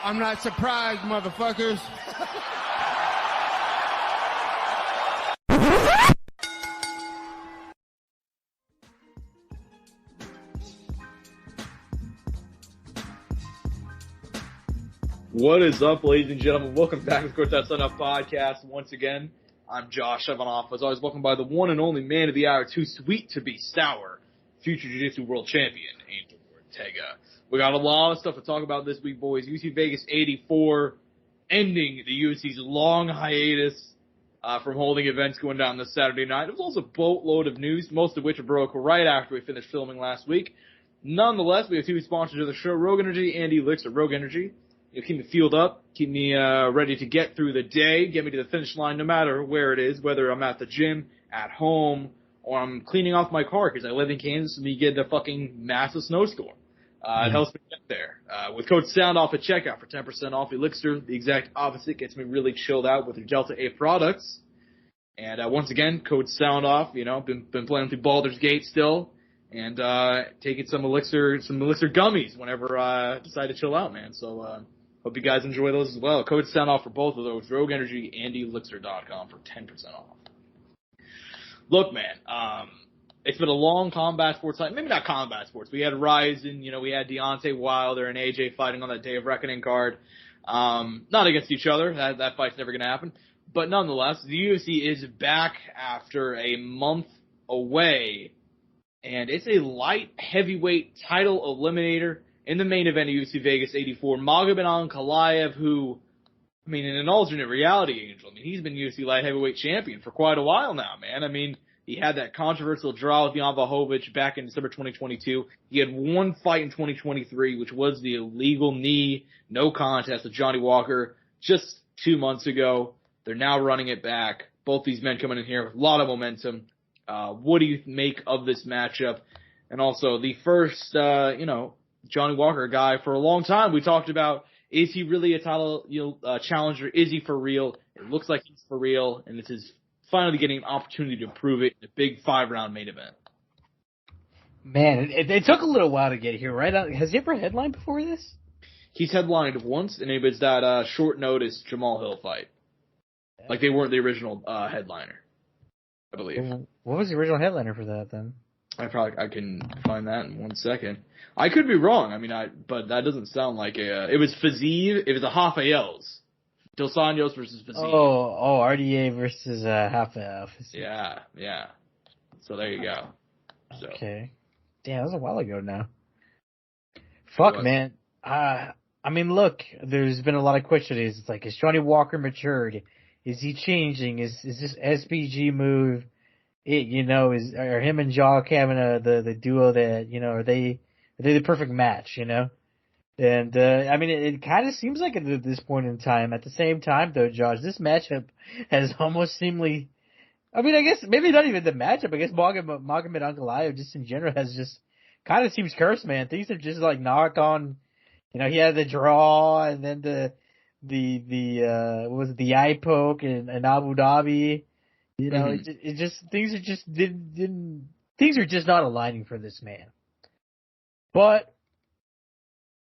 I'm not surprised, motherfuckers. What is up, ladies and gentlemen? Welcome back to the Courtside Soundoff podcast. Once again, I'm Josh Evanoff. As always, welcome by the one and only man of the hour, too sweet to be sour, future Jiu-Jitsu world champion, Angel Ortega. We got a lot of stuff to talk about this week, boys. UFC Vegas 84, ending the UFC's long hiatus from holding events going down this Saturday night. It was also a boatload of news, most of which broke right after we finished filming last week. Nonetheless, we have two sponsors of the show, Rogue Energy and ELYXR. Rogue Energy. Keep me fueled up, keep me ready to get through the day, get me to the finish line no matter where it is, whether I'm at the gym, at home, or I'm cleaning off my car because I live in Kansas and we get a fucking massive snowstorm. It helps me get there. With code SOUNDOFF at checkout for 10% off ELYXR, the exact opposite, gets me really chilled out with their Delta 8 products. And once again, code SOUNDOFF, been playing through Baldur's Gate still, and taking some ELYXR gummies whenever I decide to chill out, man. So hope you guys enjoy those as well. Code SOUNDOFF for both of those, Rogue Energy and ELYXR.com for 10% off. Look, man, it's been a long combat sports night. Maybe not combat sports. We had Ryzen, we had Deontay Wilder and AJ fighting on that Day of Reckoning card. Not against each other. That fight's never going to happen. But nonetheless, the UFC is back after a month away. And it's a light heavyweight title eliminator in the main event of UFC Vegas 84. Magomed Ankalaev, who, in an alternate reality, Angel, he's been UFC light heavyweight champion for quite a while now, man. He had that controversial draw with Jan Blachowicz back in December 2022. He had one fight in 2023, which was the illegal knee, no contest with Johnny Walker just 2 months ago. They're now running it back. Both these men coming in here with a lot of momentum. What do you make of this matchup? And also the first, Johnny Walker guy for a long time. We talked about, is he really a title challenger? Is he for real? It looks like he's for real, and this is finally getting an opportunity to prove it in a big 5-round main event. Man, it took a little while to get here, right? Has he ever headlined before this? He's headlined once, and it was that short notice Jamal Hill fight. Yeah. Like they weren't the original headliner, I believe. What was the original headliner for that then? I can find that in 1 second. I could be wrong. But that doesn't sound like it was Fiziev. It was a Rafaels. Dos Anjos versus Fiziev. Oh, RDA versus Rafael. Yeah. So there you go. So. Okay. Damn, that was a while ago now. Fuck, man. Look, there's been a lot of questions. It's like, is Johnny Walker matured? Is he changing? Is this SBG move? Are him and Jock having the duo that, are they the perfect match, And, it kind of seems like it at this point in time. At the same time, though, Josh, this matchup has almost seemingly, I guess maybe not even the matchup. I guess Magomed Ankalaev just in general has just kind of seems cursed, man. Things are just like knocked on, he had the draw and then the eye poke in Abu Dhabi. It just things are just not aligning for this man. But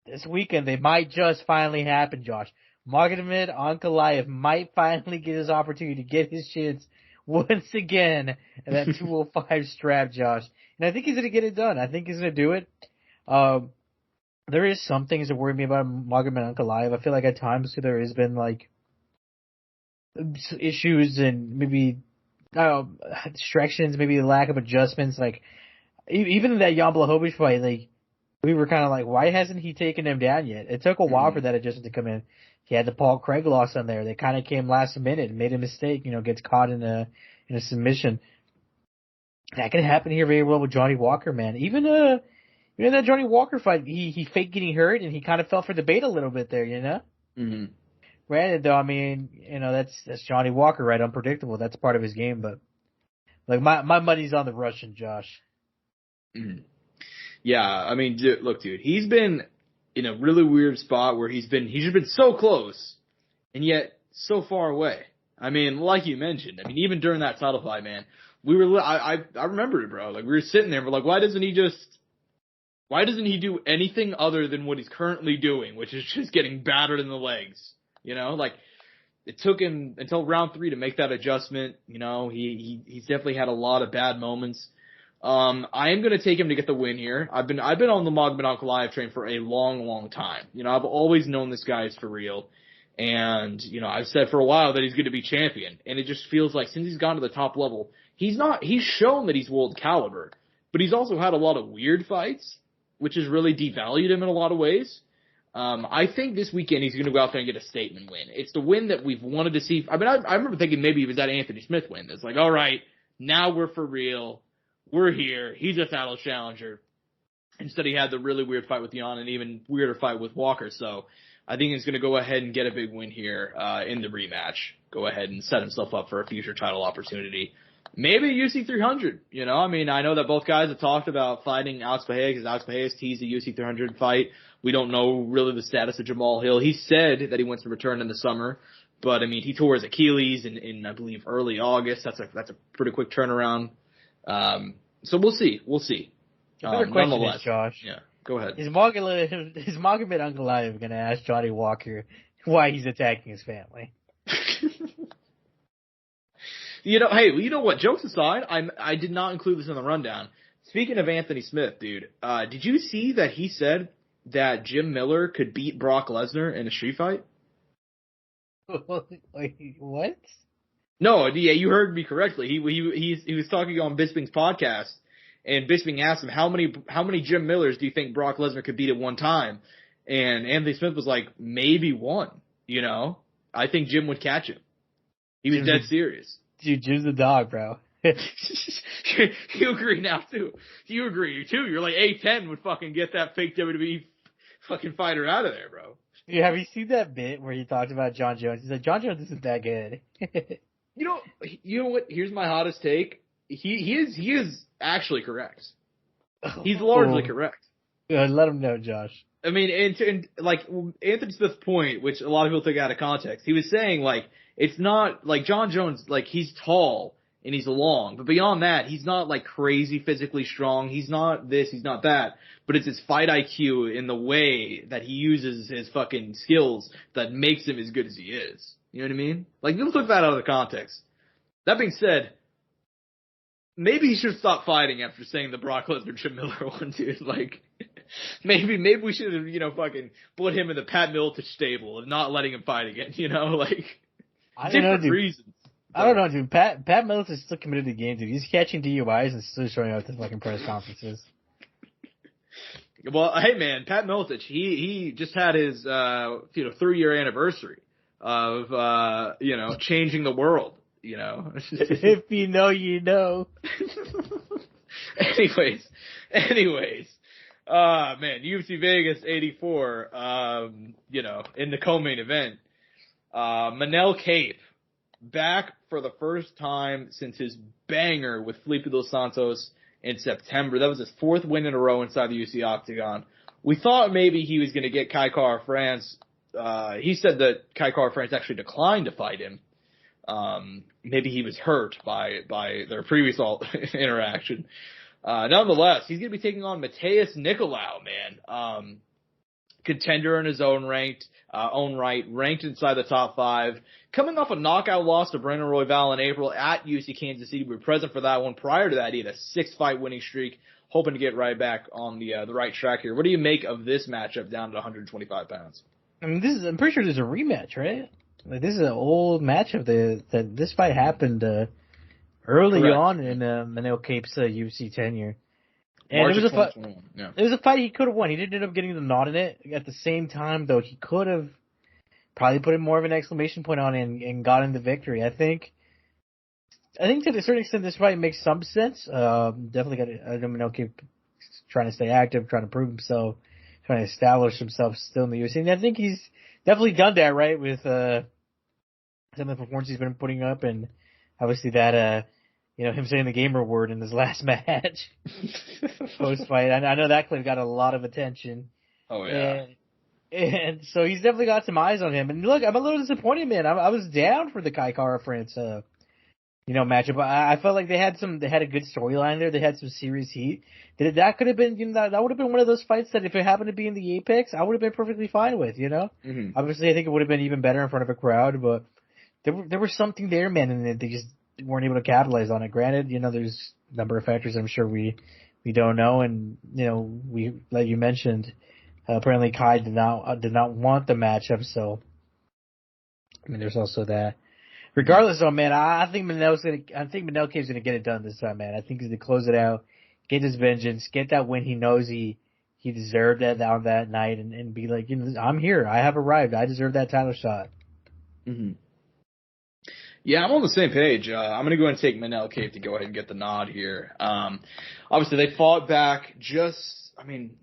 this weekend they might just finally happen, Josh. Magomed Ankalaev might finally get his opportunity to get his chance once again at that 205 strap, Josh. And I think he's gonna get it done. I think he's gonna do it. There is some things that worry me about Magomed Ankalaev. I feel like at times there has been like issues and maybe distractions, maybe the lack of adjustments. Like even in that Jan Blachowicz fight, like we were kind of like, why hasn't he taken him down yet? It took a while for that adjustment to come in. He had the Paul Craig loss on there. They kind of came last minute and made a mistake. Gets caught in a submission. That can happen here very well with Johnny Walker, man. Even that Johnny Walker fight, he faked getting hurt and he kind of fell for the bait a little bit there, Mm-hmm. Granted, though, that's Johnny Walker, right? Unpredictable. That's part of his game, but like my money's on the Russian, Josh. Mm-hmm. Yeah, dude, he's been in a really weird spot where he's just been so close and yet so far away. Like you mentioned, even during that title fight, man, I remember it, bro. Like we were sitting there, we're like, why doesn't he just Why doesn't he do anything other than what he's currently doing, which is just getting battered in the legs? You know, like, it took him until round 3 to make that adjustment. You know, he's definitely had a lot of bad moments. I am going to take him to get the win here. I've been on the Magomed Ankalaev train for a long, long time. You know, I've always known this guy is for real. And, you know, I've said for a while that he's going to be champion. And it just feels like since he's gone to the top level, he's shown that he's world caliber. But he's also had a lot of weird fights, which has really devalued him in a lot of ways. I think this weekend he's going to go out there and get a statement win. It's the win that we've wanted to see. I mean, I remember thinking maybe it was that Anthony Smith win. It's like, all right, now we're for real. We're here. He's a title challenger. Instead, he had the really weird fight with Jan and even weirder fight with Walker. So I think he's going to go ahead and get a big win here in the rematch. Go ahead and set himself up for a future title opportunity. Maybe UFC 300, you know? I mean, I know that both guys have talked about fighting Alex Pereira because Alex Pereira teased the UFC 300 fight. We don't know really the status of Jamal Hill. He said that he wants to return in the summer, but I mean, he tore his Achilles in I believe early August. That's a pretty quick turnaround. So we'll see. Another question is, Josh. Yeah, go ahead. Is Magomed Ankalaev going to ask Johnny Walker why he's attacking his family? You know, hey, you know what? Jokes aside, I did not include this in the rundown. Speaking of Anthony Smith, dude, did you see that he said that Jim Miller could beat Brock Lesnar in a street fight? What? No, yeah, you heard me correctly. He was talking on Bisping's podcast, and Bisping asked him how many Jim Millers do you think Brock Lesnar could beat at one time? And Anthony Smith was like, maybe one. You know, I think Jim would catch him. He was dead serious. Dude, Jim's the dog, bro. You agree now too. You agree too. You're like A10 would fucking get that fake WWE fucking fighter out of there, bro. Yeah, have you seen that bit where he talked about John Jones? He's like, John Jones isn't that good. You know what? Here's my hottest take. He is actually correct. He's largely correct. Let him know, Josh. I mean, and like Anthony Smith's point, which a lot of people took out of context, he was saying like it's not like John Jones, like he's tall and he's long, but beyond that, he's not like crazy physically strong. He's not this, he's not that, but it's his fight IQ in the way that he uses his fucking skills that makes him as good as he is. You know what I mean? Like people took that out of the context. That being said, maybe he should stop fighting after saying the Brock Lesnar Jim Miller one, dude. Like, maybe we should have, you know, fucking put him in the Pat Miletich stable and not letting him fight again, you know? Like, different reasons. I don't know, dude. Pat Miletich is still committed to the game, dude. He's catching DUIs and still showing up at the fucking press conferences. Well, hey, man, Pat Miletich, he just had his, 3-year anniversary of, changing the world. You know, if you know, you know. Anyways, man, UFC Vegas 84, in the co-main event, Manel Cape back for the first time since his banger with Felipe Dos Santos in September. That was his 4th win in a row inside the UFC Octagon. We thought maybe he was going to get Kai Kara France. He said that Kai Kara France actually declined to fight him. Maybe he was hurt by their previous interaction. Nonetheless, he's going to be taking on Mateus Nicolau, man. Contender in his own right, ranked inside the top 5. Coming off a knockout loss to Brandon Royval in April at UFC Kansas City. We were present for that one. Prior to that, he had a 6-fight winning streak, hoping to get right back on the right track here. What do you make of this matchup down to 125 pounds? I mean, I'm pretty sure there's a rematch, right? Like, this is an old matchup. This fight happened early Correct. on in Manel Cape's UFC tenure. And March it was a fight. Yeah. It was a fight he could have won. He didn't end up getting the nod in it. At the same time, though, he could have probably put more of an exclamation point on it and gotten the victory. I think to a certain extent, this fight makes some sense. Definitely got Manel Cape trying to stay active, trying to prove himself, trying to establish himself still in the UFC. And I think he's definitely done that, right, with some of the performances he's been putting up, and obviously that, him saying the gamer word in his last match post-fight. I know that clip got a lot of attention. Oh, yeah. And so he's definitely got some eyes on him. And look, I'm a little disappointed, man. I was down for the Kai Kara France matchup. I felt like they had a good storyline there. They had some serious heat. That could have been, that would have been one of those fights that if it happened to be in the Apex, I would have been perfectly fine with, Mm-hmm. Obviously, I think it would have been even better in front of a crowd, but there was something there, man, and they just weren't able to capitalize on it. Granted, there's a number of factors I'm sure we don't know, and we, like you mentioned, apparently Kai did not want the matchup, so I mean, there's also that. Regardless, though, man, I think Manelkave's gonna get it done this time, man. I think he's gonna close it out, get his vengeance, get that win he knows he deserved on that night, and be like, I'm here, I have arrived, I deserve that title shot. Mm-hmm. Yeah, I'm on the same page. I'm going to go ahead and take Manelkav to go ahead and get the nod here. Obviously, they fought back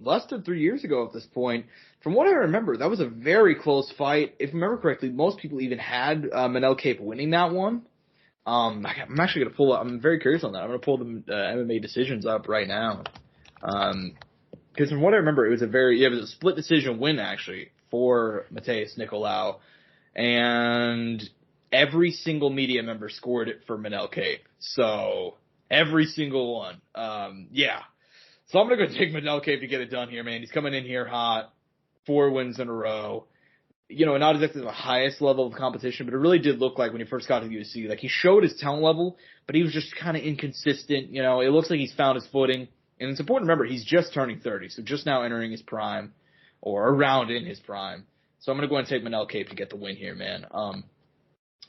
less than 3 years ago at this point. From what I remember, that was a very close fight. If I remember correctly, most people even had Manelkav winning that one. I'm actually going to pull up. I'm very curious on that. I'm going to pull the MMA decisions up right now. Because from what I remember, it was a split decision win, actually, for Mateus Nicolau. And every single media member scored it for Manelkav. So, every single one. Yeah. So I'm going to go take Manelkav to get it done here, man. He's coming in here hot. 4 wins in a row. Not exactly the highest level of competition, but it really did look like when he first got to the UFC, like he showed his talent level, but he was just kind of inconsistent. It looks like he's found his footing. And it's important to remember, he's just turning 30, so just now entering his prime, or around in his prime. So I'm going to go ahead and take Manelkav to get the win here, man.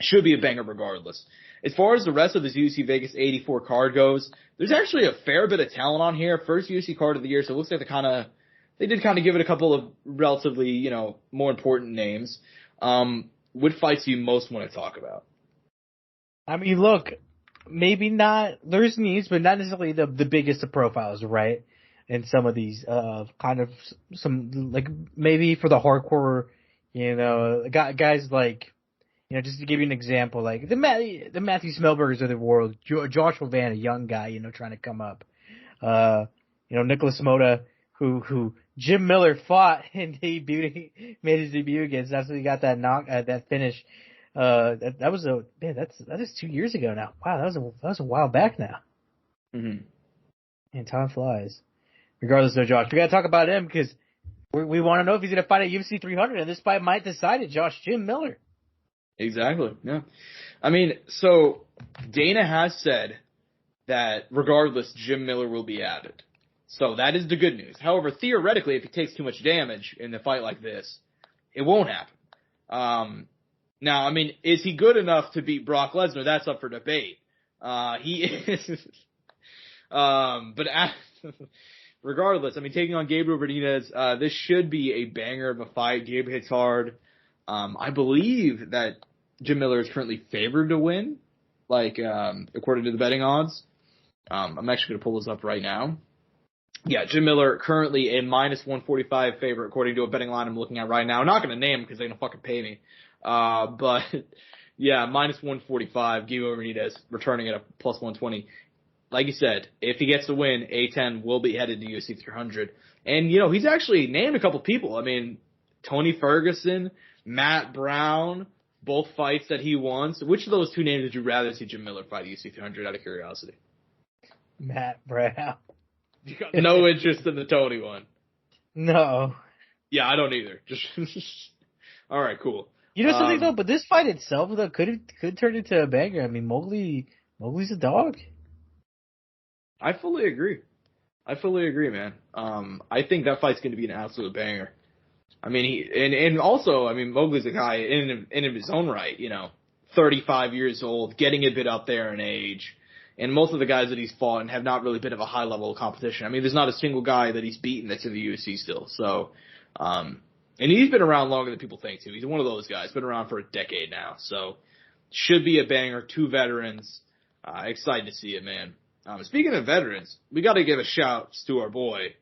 Should be a banger regardless. As far as the rest of this UFC Vegas 84 card goes, there's actually a fair bit of talent on here. First UFC card of the year, so it looks like they did kind of give it a couple of relatively, more important names. What fights do you most want to talk about? I mean, look, maybe not, there's needs, but not necessarily the biggest of profiles, right? In some of these, kind of some, like, maybe for the hardcore, guys like, just to give you an example, like the Matthew Smellbergers of the world, Joshua Van, a young guy, trying to come up. Nicholas Mota, who Jim Miller fought and made his debut against. That's when he got that finish. That is 2 years ago now. Wow, that was a while back now. Mm-hmm. And time flies. Regardless though, Josh, we gotta talk about him because we want to know if he's gonna fight at UFC 300, and this fight might decide it, Josh. Jim Miller. Exactly, yeah. I mean, so Dana has said that regardless, Jim Miller will be added. So that is the good news. However, theoretically, if he takes too much damage in a fight like this, it won't happen. Now, I mean, is he good enough to beat Brock Lesnar? That's up for debate. He is. Regardless, I mean, taking on Gabriel Benitez, this should be a banger of a fight. Gabe hits hard. I believe that Jim Miller is currently favored to win, according to the betting odds. I'm actually going to pull this up right now. Yeah, Jim Miller currently a minus 145 favorite according to a betting line I'm looking at right now. I'm not going to name him because they're going to fucking pay me. But yeah, minus 145. Gabriel Benitez returning at a plus 120. Like you said, if he gets the win, A10 will be headed to UFC 300. And, he's actually named a couple people. I mean, Tony Ferguson, Matt Brown, both fights that he won. So which of those two names would you rather see Jim Miller fight at UFC 300 out of curiosity? Matt Brown. You got no interest in the Tony one? No. Yeah, I don't either. Just all right, cool. Something though, but this fight itself though could turn into a banger. I mean, Mowgli's a dog. I fully agree, man. I think that fight's going to be an absolute banger. I mean, and also, I mean, Mowgli's a guy in his own right. 35 years old, getting a bit up there in age. And most of the guys that he's fought and have not really been of a high level of competition. I mean, there's not a single guy that he's beaten that's in the UFC still. So, and he's been around longer than people think too. He's one of those guys, been around for a decade now. So, should be a banger. 2 veterans. Excited to see it, man. Speaking of veterans, we got to give a shout to our boy,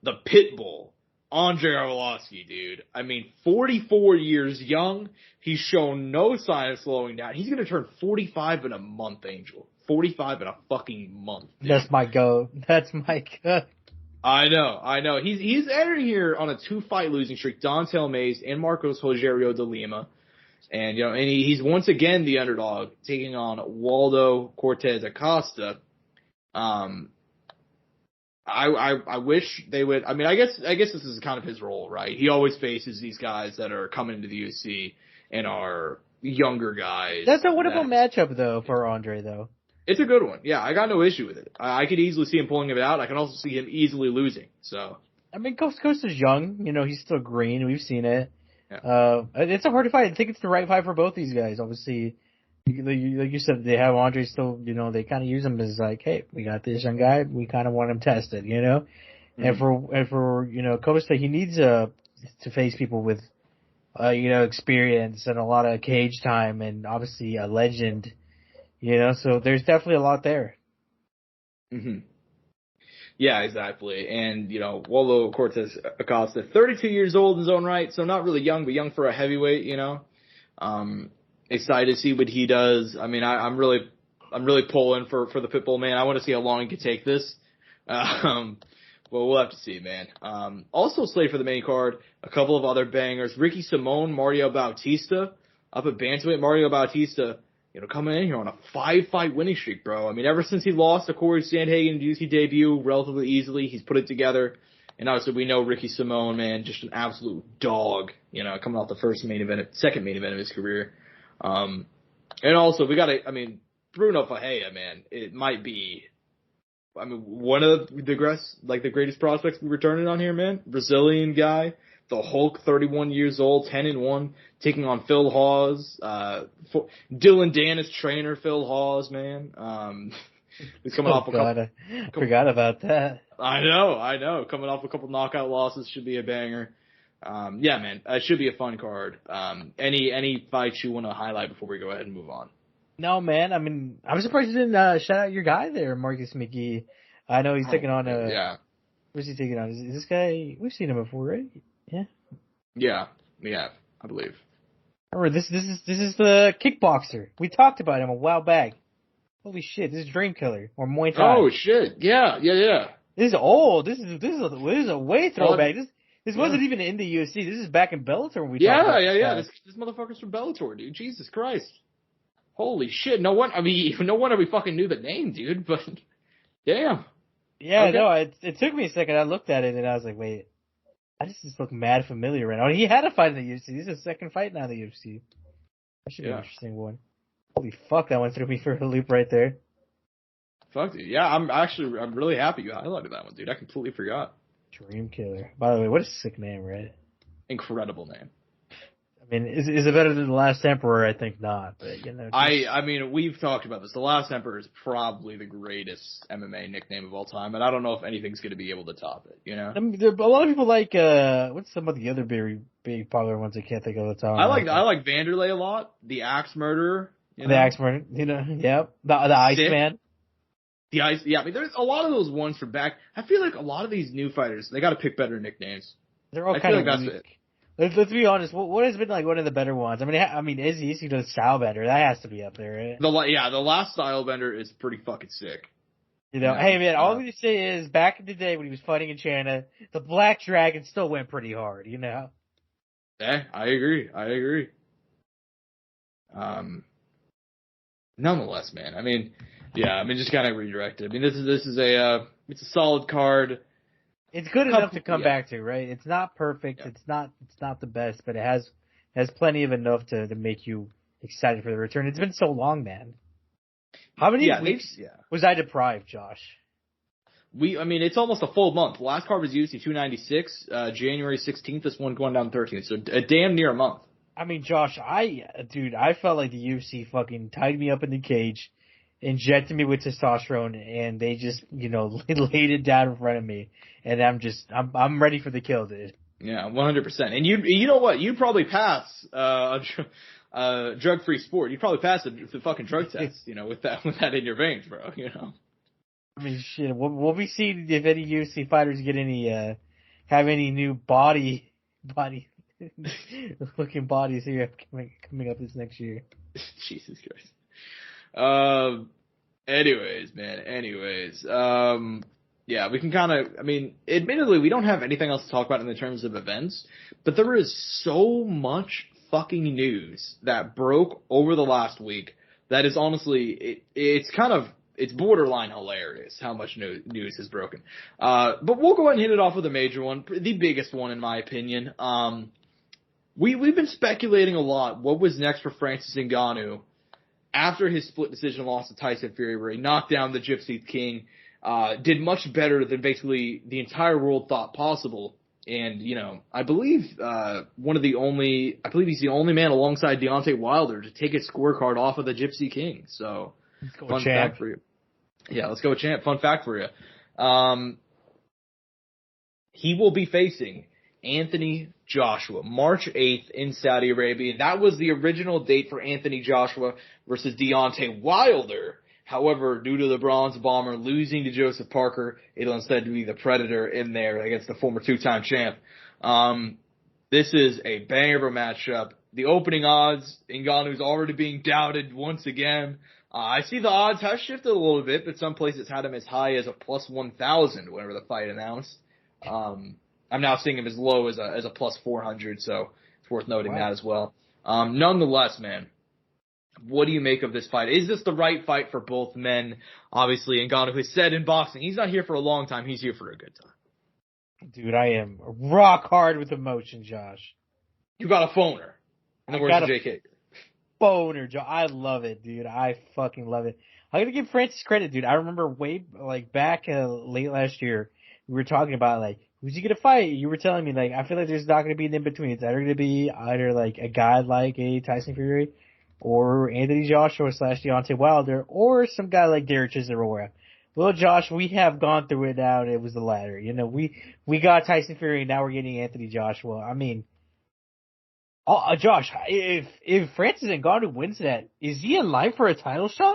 the Pitbull, Andre Arlovski, dude. I mean, 44 years young. He's shown no sign of slowing down. He's going to turn 45 in a month, Angel. 45 in a fucking month. Dude. That's my go. I know. He's entering here on a 2-fight losing streak. Dontel Mays and Marcos Rogerio de Lima. And, and he's once again the underdog, taking on Waldo Cortez Acosta. I wish they would. I mean, I guess this is kind of his role, right? He always faces these guys that are coming into the UFC and are younger guys. That's a winnable matchup, though, for Andre, though. It's a good one. Yeah, I got no issue with it. I could easily see him pulling it out. I can also see him easily losing. So, I mean, Costa's young. He's still green. We've seen it. Yeah. It's a hard fight. I think it's the right fight for both these guys. Obviously, like you said, they have Andre still. They kind of use him as like, hey, we got this young guy. We kind of want him tested. Mm-hmm. And for Costa, he needs to face people with experience and a lot of cage time, and obviously a legend. So there's definitely a lot there. Mm-hmm. Yeah, exactly. And, Waldo Cortez Acosta, 32 years old in his own right, so not really young, but young for a heavyweight, Excited to see what he does. I mean, I'm really pulling for the Pitbull, man. I want to see how long he can take this. Well, we'll have to see, man. Also slated for the main card, a couple of other bangers. Ricky Simón, Mario Bautista. Up at bantamweight, Mario Bautista, coming in here on a 5-fight winning streak, bro. I mean, ever since he lost to Corey Sandhagen in the UFC debut relatively easily, he's put it together. And obviously we know Ricky Simón, man, just an absolute dog, coming off the second main event of his career. And also Bruno Ferreira, man, it might be, one of the greatest prospects we're returning on here, man. Brazilian guy. The Hulk, 31 years old, 10-1, taking on Phil Hawes. Dylan Dennis trainer, Phil Hawes, man. He's coming off a couple. I forgot about that. I know. Coming off a couple knockout losses, should be a banger. Yeah, man, it should be a fun card. Any fights you want to highlight before we go ahead and move on? No, man. I mean, I'm surprised you didn't shout out your guy there, Marcus McGee. I know he's taking on a. Yeah. What's he taking on? Is this guy? We've seen him before, right? Yeah. Yeah, we have, I believe. Remember, this is the kickboxer. We talked about him a while back. Holy shit, this is Dream Killer or Muay Thai. Oh shit, yeah. This is old. This is a way throwback. This wasn't even in the UFC. This is back in Bellator when we talked about Yeah. This motherfucker's from Bellator, dude. Jesus Christ. Holy shit. No wonder we fucking knew the name, dude, but damn. Yeah, okay. No, it took me a second. I looked at it and I was like, wait. I just look mad familiar right now. He had a fight in the UFC. This is his second fight now in the UFC. That should be an interesting one. Holy fuck, that one threw me for a loop right there. Fuck, dude. Yeah, I'm really happy you highlighted that one, dude. I completely forgot. Dream Killer. By the way, what a sick name, right? Incredible name. I mean, is it better than The Last Emperor? I think not. But, I mean, we've talked about this. The Last Emperor is probably the greatest MMA nickname of all time, and I don't know if anything's going to be able to top it, I mean, a lot of people like, what's some of the other big popular ones I can't think of the top? I like Vanderlei a lot. The Axe Murderer. The Axe Murderer, yep. The Iceman. The Ice, yeah, I mean, there's a lot of those ones from back. I feel like a lot of these new fighters, they got to pick better nicknames. They're all kind of weak. Let's be honest. What has been like one of the better ones? I mean, Izzy does style bender. That has to be up there, right? The last style bender is pretty fucking sick. Hey man, all I'm gonna say is back in the day when he was fighting in China, the Black Dragon still went pretty hard, Yeah, I agree. Nonetheless, man. I mean, just kind of redirected. I mean, this is it's a solid card. It's good enough to come back to, right? It's not perfect. Yeah. It's not the best, but it has plenty of enough to make you excited for the return. It's been so long, man. How many weeks was I deprived, Josh? It's almost a full month. The last card was UFC 296, January 16th. This one going down 13th, so a damn near a month. I mean, Josh, I felt like the UFC fucking tied me up in the cage, injected me with testosterone, and they just, laid it down in front of me. And I'm ready for the kill, dude. Yeah, 100%. And you know what? You'd probably pass drug-free sport. You'd probably pass the fucking drug test, with that in your veins, bro. I mean, shit. We'll be seeing if any UFC fighters get have any new body looking bodies here coming up this next year. Jesus Christ. Anyways, man. Yeah, we can admittedly, we don't have anything else to talk about in the terms of events, but there is so much fucking news that broke over the last week that is honestly, it's borderline hilarious how much news has broken. But we'll go ahead and hit it off with a major one, the biggest one in my opinion. We've been speculating a lot what was next for Francis Ngannou after his split decision loss to Tyson Fury, where he knocked down the Gypsy King, did much better than basically the entire world thought possible. And, you know, I believe he's the only man alongside Deontay Wilder to take his scorecard off of the Gypsy King. So, fun fact for you. Yeah, let's go with champ. Fun fact for you. He will be facing Anthony Joshua March 8th in Saudi Arabia. That was the original date for Anthony Joshua versus Deontay Wilder. However, due to the Bronze Bomber losing to Joseph Parker, it'll instead be the Predator in there against the former two-time champ. This is a banger of a matchup. The opening odds, Ngannou's already being doubted once again. I see the odds have shifted a little bit, but some places had him as high as a plus 1,000 whenever the fight announced. I'm now seeing him as low as a plus 400, so it's worth noting that as well. Nonetheless, man, what do you make of this fight? Is this the right fight for both men? Obviously, Ngannou has said in boxing, he's not here for a long time, he's here for a good time. Dude, I am rock hard with emotion, Josh. You got a phoner. In the words of JK. Boner, Joe. I love it, dude. I fucking love it. I'm gonna give Francis credit, dude. I remember back late last year, we were talking about who's he gonna fight? You were telling me I feel like there's not gonna be an in between. It's either gonna be a guy like a Tyson Fury, or Anthony Joshua / Deontay Wilder, or some guy like Derek Chisora. Well, Josh, we have gone through it now, and it was the latter. You know, we got Tyson Fury, and now we're getting Anthony Joshua. I mean. Josh, if Francis Ngannou wins that, is he in line for a title shot?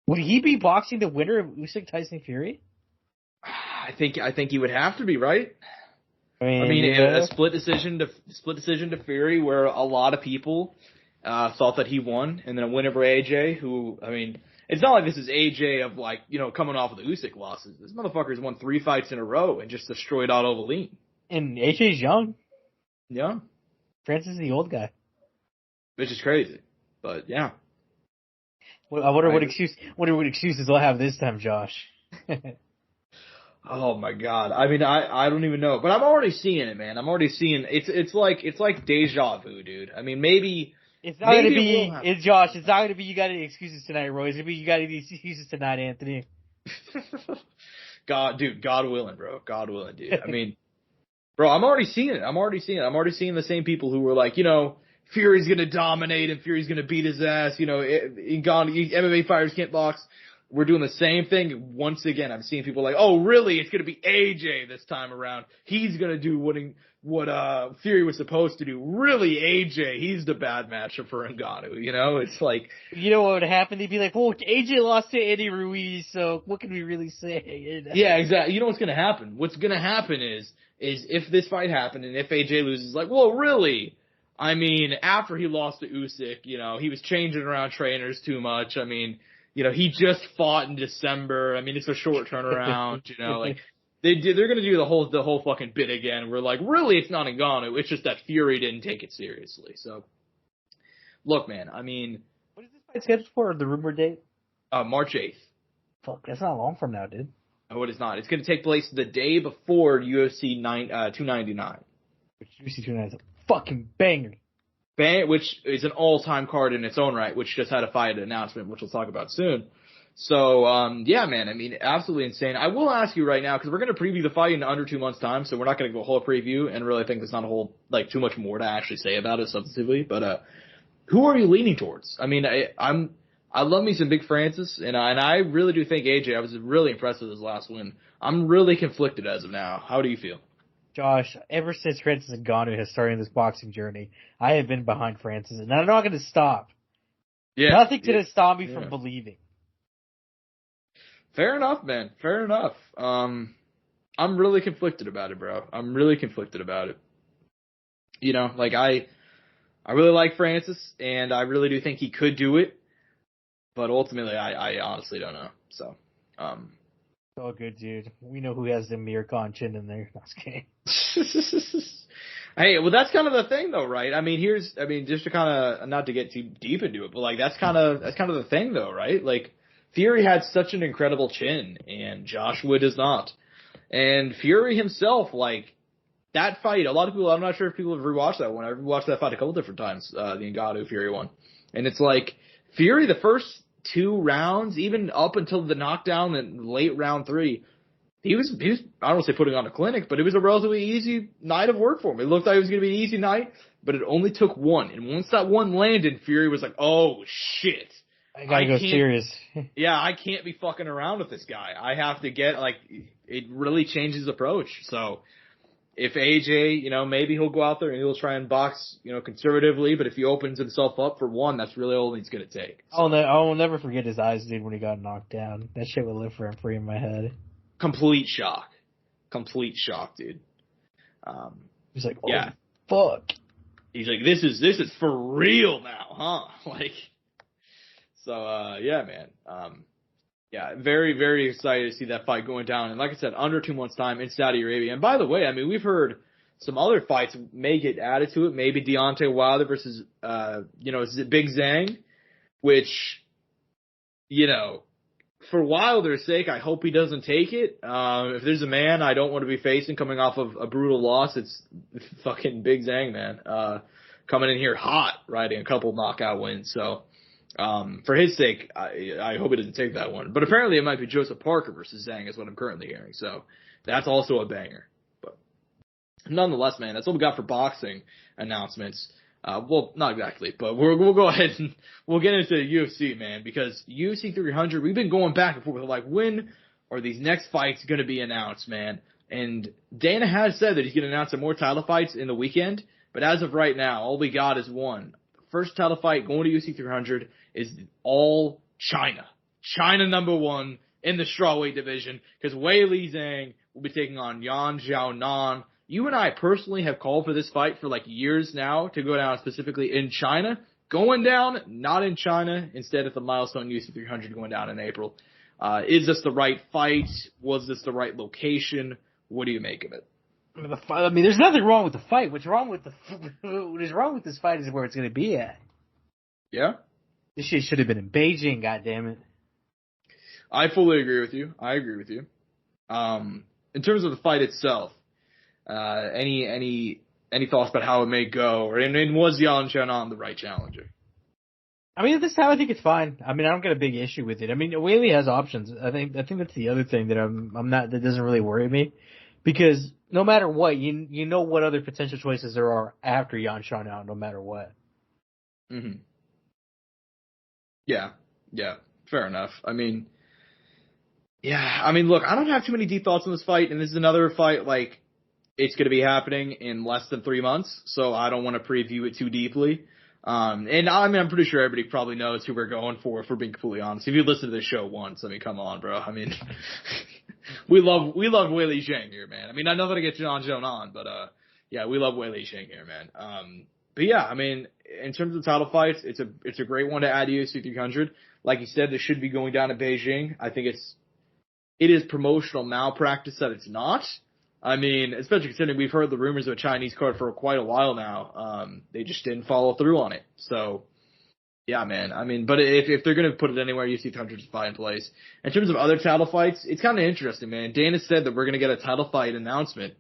Would he be boxing the winner of Usyk Tyson Fury? I think he would have to be, right? I mean a split decision to Fury, where a lot of people thought that he won, and then a win over AJ, who, I mean, it's not like this is AJ of coming off of the Usyk losses. This motherfucker's won 3 fights in a row and just destroyed Otto Wallin. And AJ's young. Yeah. Francis is the old guy. Which is crazy. But, yeah. Well, I wonder what excuses they'll have this time, Josh. Oh, my God. I mean, I don't even know. But I'm already seeing it, man. I'm already seeing it's like deja vu, dude. I mean, maybe... It's not going to be... Josh, it's not going to be you got any excuses tonight, Roy. It's going to be you got any excuses tonight, Anthony. God willing, bro. God willing, dude. I mean... Bro, I'm already seeing it. I'm already seeing the same people who were Fury's gonna dominate and Fury's gonna beat his ass. MMA fighters can't box. We're doing the same thing once again. I'm seeing people oh, really? It's gonna be AJ this time around. He's gonna do what Fury was supposed to do. Really, AJ? He's the bad matchup for Ngannou. You know, it's you know what would happen? They'd be well, AJ lost to Andy Ruiz, so what can we really say? Yeah, exactly. You know what's gonna happen? What's gonna happen is if this fight happened and if AJ loses, well, really? I mean, after he lost to Usyk, he was changing around trainers too much. I mean, he just fought in December. I mean, it's a short turnaround, they're gonna do the whole fucking bit again. We're really, it's not Ngannou. It's just that Fury didn't take it seriously. So, look, man, I mean. What is this fight scheduled for, the rumor date? March 8th. Fuck, that's not long from now, dude. No, it is not. It's going to take place the day before UFC 299. Which UFC 299 is a fucking banger. Which is an all-time card in its own right, which just had a fight announcement, which we'll talk about soon. So, yeah, man, I mean, absolutely insane. I will ask you right now, because we're going to preview the fight in under 2 months' time, so we're not going to go a whole preview, and really think there's not a whole, too much more to actually say about it substantively, but, who are you leaning towards? I mean, I love me some Big Francis, and I really do think AJ, I was really impressed with his last win. I'm really conflicted as of now. How do you feel? Josh, ever since Francis Ngannou has started this boxing journey, I have been behind Francis, and I'm not going to stop. Yeah, nothing's going to stop me from believing. Fair enough, man. Fair enough. I'm really conflicted about it, bro. I'm really conflicted about it. I really like Francis, and I really do think he could do it. But ultimately, I honestly don't know. So, all good, dude. We know who has the Mir Khan chin in there. No, I was kidding. Hey, well, that's kind of the thing, though, right? I mean, just to kind of, not to get too deep into it, but like that's kind of the thing, though, right? Like, Fury had such an incredible chin, and Joshua does not. And Fury himself, like, that fight, a lot of people, I'm not sure if people have rewatched that one. I've rewatched that fight a couple different times, the Ngannou Fury one. And it's like, Fury, the first 2 rounds, even up until the knockdown in late round 3, he was, I don't want to say putting on a clinic, but it was a relatively easy night of work for him. It looked like it was going to be an easy night, but it only took one. And once that one landed, Fury was like, oh, shit. I gotta go serious. Yeah, I can't be fucking around with this guy. I have to get, like, it really changed his approach. So, if AJ, maybe he'll go out there and he'll try and box, conservatively, but if he opens himself up for one, that's really all he's going to take. So. I'll never forget his eyes, dude, when he got knocked down. That shit would live for free in my head. Complete shock, dude. He's like, oh, yeah, fuck. He's like, this is for real now, huh? Like, so, yeah, man. Yeah, very, very excited to see that fight going down. And like I said, under 2 months' time in Saudi Arabia. And by the way, I mean, we've heard some other fights may get added to it. Maybe Deontay Wilder versus, Big Zhang, which, for Wilder's sake, I hope he doesn't take it. If there's a man I don't want to be facing coming off of a brutal loss, it's fucking Big Zhang, man. Coming in here hot, riding a couple knockout wins. So, for his sake, I hope he doesn't take that one. But apparently it might be Joseph Parker versus Zhang is what I'm currently hearing. So that's also a banger. But nonetheless, man, that's what we got for boxing announcements. Well, not exactly, but we'll go ahead and we'll get into UFC, man, because UFC 300, we've been going back and forth, like, when are these next fights going to be announced, man? And Dana has said that he's going to announce some more title fights in the weekend, but as of right now, all we got is one. First title fight going to UFC 300 is all China. China #1 in the strawweight division, because Weili Zhang will be taking on Yan Xiaonan. You and I personally have called for this fight for like years now to go down specifically in China. Going down, not in China, instead at the milestone UFC 300 going down in April. Is this the right fight? Was this the right location? What do you make of it? I mean, there's nothing wrong with the fight. What is wrong with this fight is where it's going to be at. Yeah? This shit should have been in Beijing, goddammit. I fully agree with you. In terms of the fight itself, any thoughts about how it may go? And was Yan Xiaonan the right challenger? I mean, at this time, I think it's fine. I mean, I don't get a big issue with it. I mean, Weili has options. I think that's the other thing that that doesn't really worry me. Because no matter what, you know what other potential choices there are after Yan Xiaonan, no matter what. Mm-hmm. Yeah, fair enough. I mean, look, I don't have too many deep thoughts on this fight, and this is another fight, like, it's going to be happening in less than 3 months, so I don't want to preview it too deeply. And I mean, I'm pretty sure everybody probably knows who we're going for, if we're being completely honest. If you listen to this show once, I mean, come on, bro. I mean, we love Weili Zhang here, man. I mean, I know that I get Yan Xiaonan, but, yeah, we love Weili Zhang here, man. But yeah, I mean, in terms of title fights, it's a great one to add to UFC 300. Like you said, this should be going down to Beijing. I think it is promotional malpractice that it's not. I mean, especially considering we've heard the rumors of a Chinese card for quite a while now. They just didn't follow through on it. So, yeah, man. I mean, but if they're going to put it anywhere, UFC 300 is fine in place. In terms of other title fights, it's kind of interesting, man. Dana said that we're going to get a title fight announcement.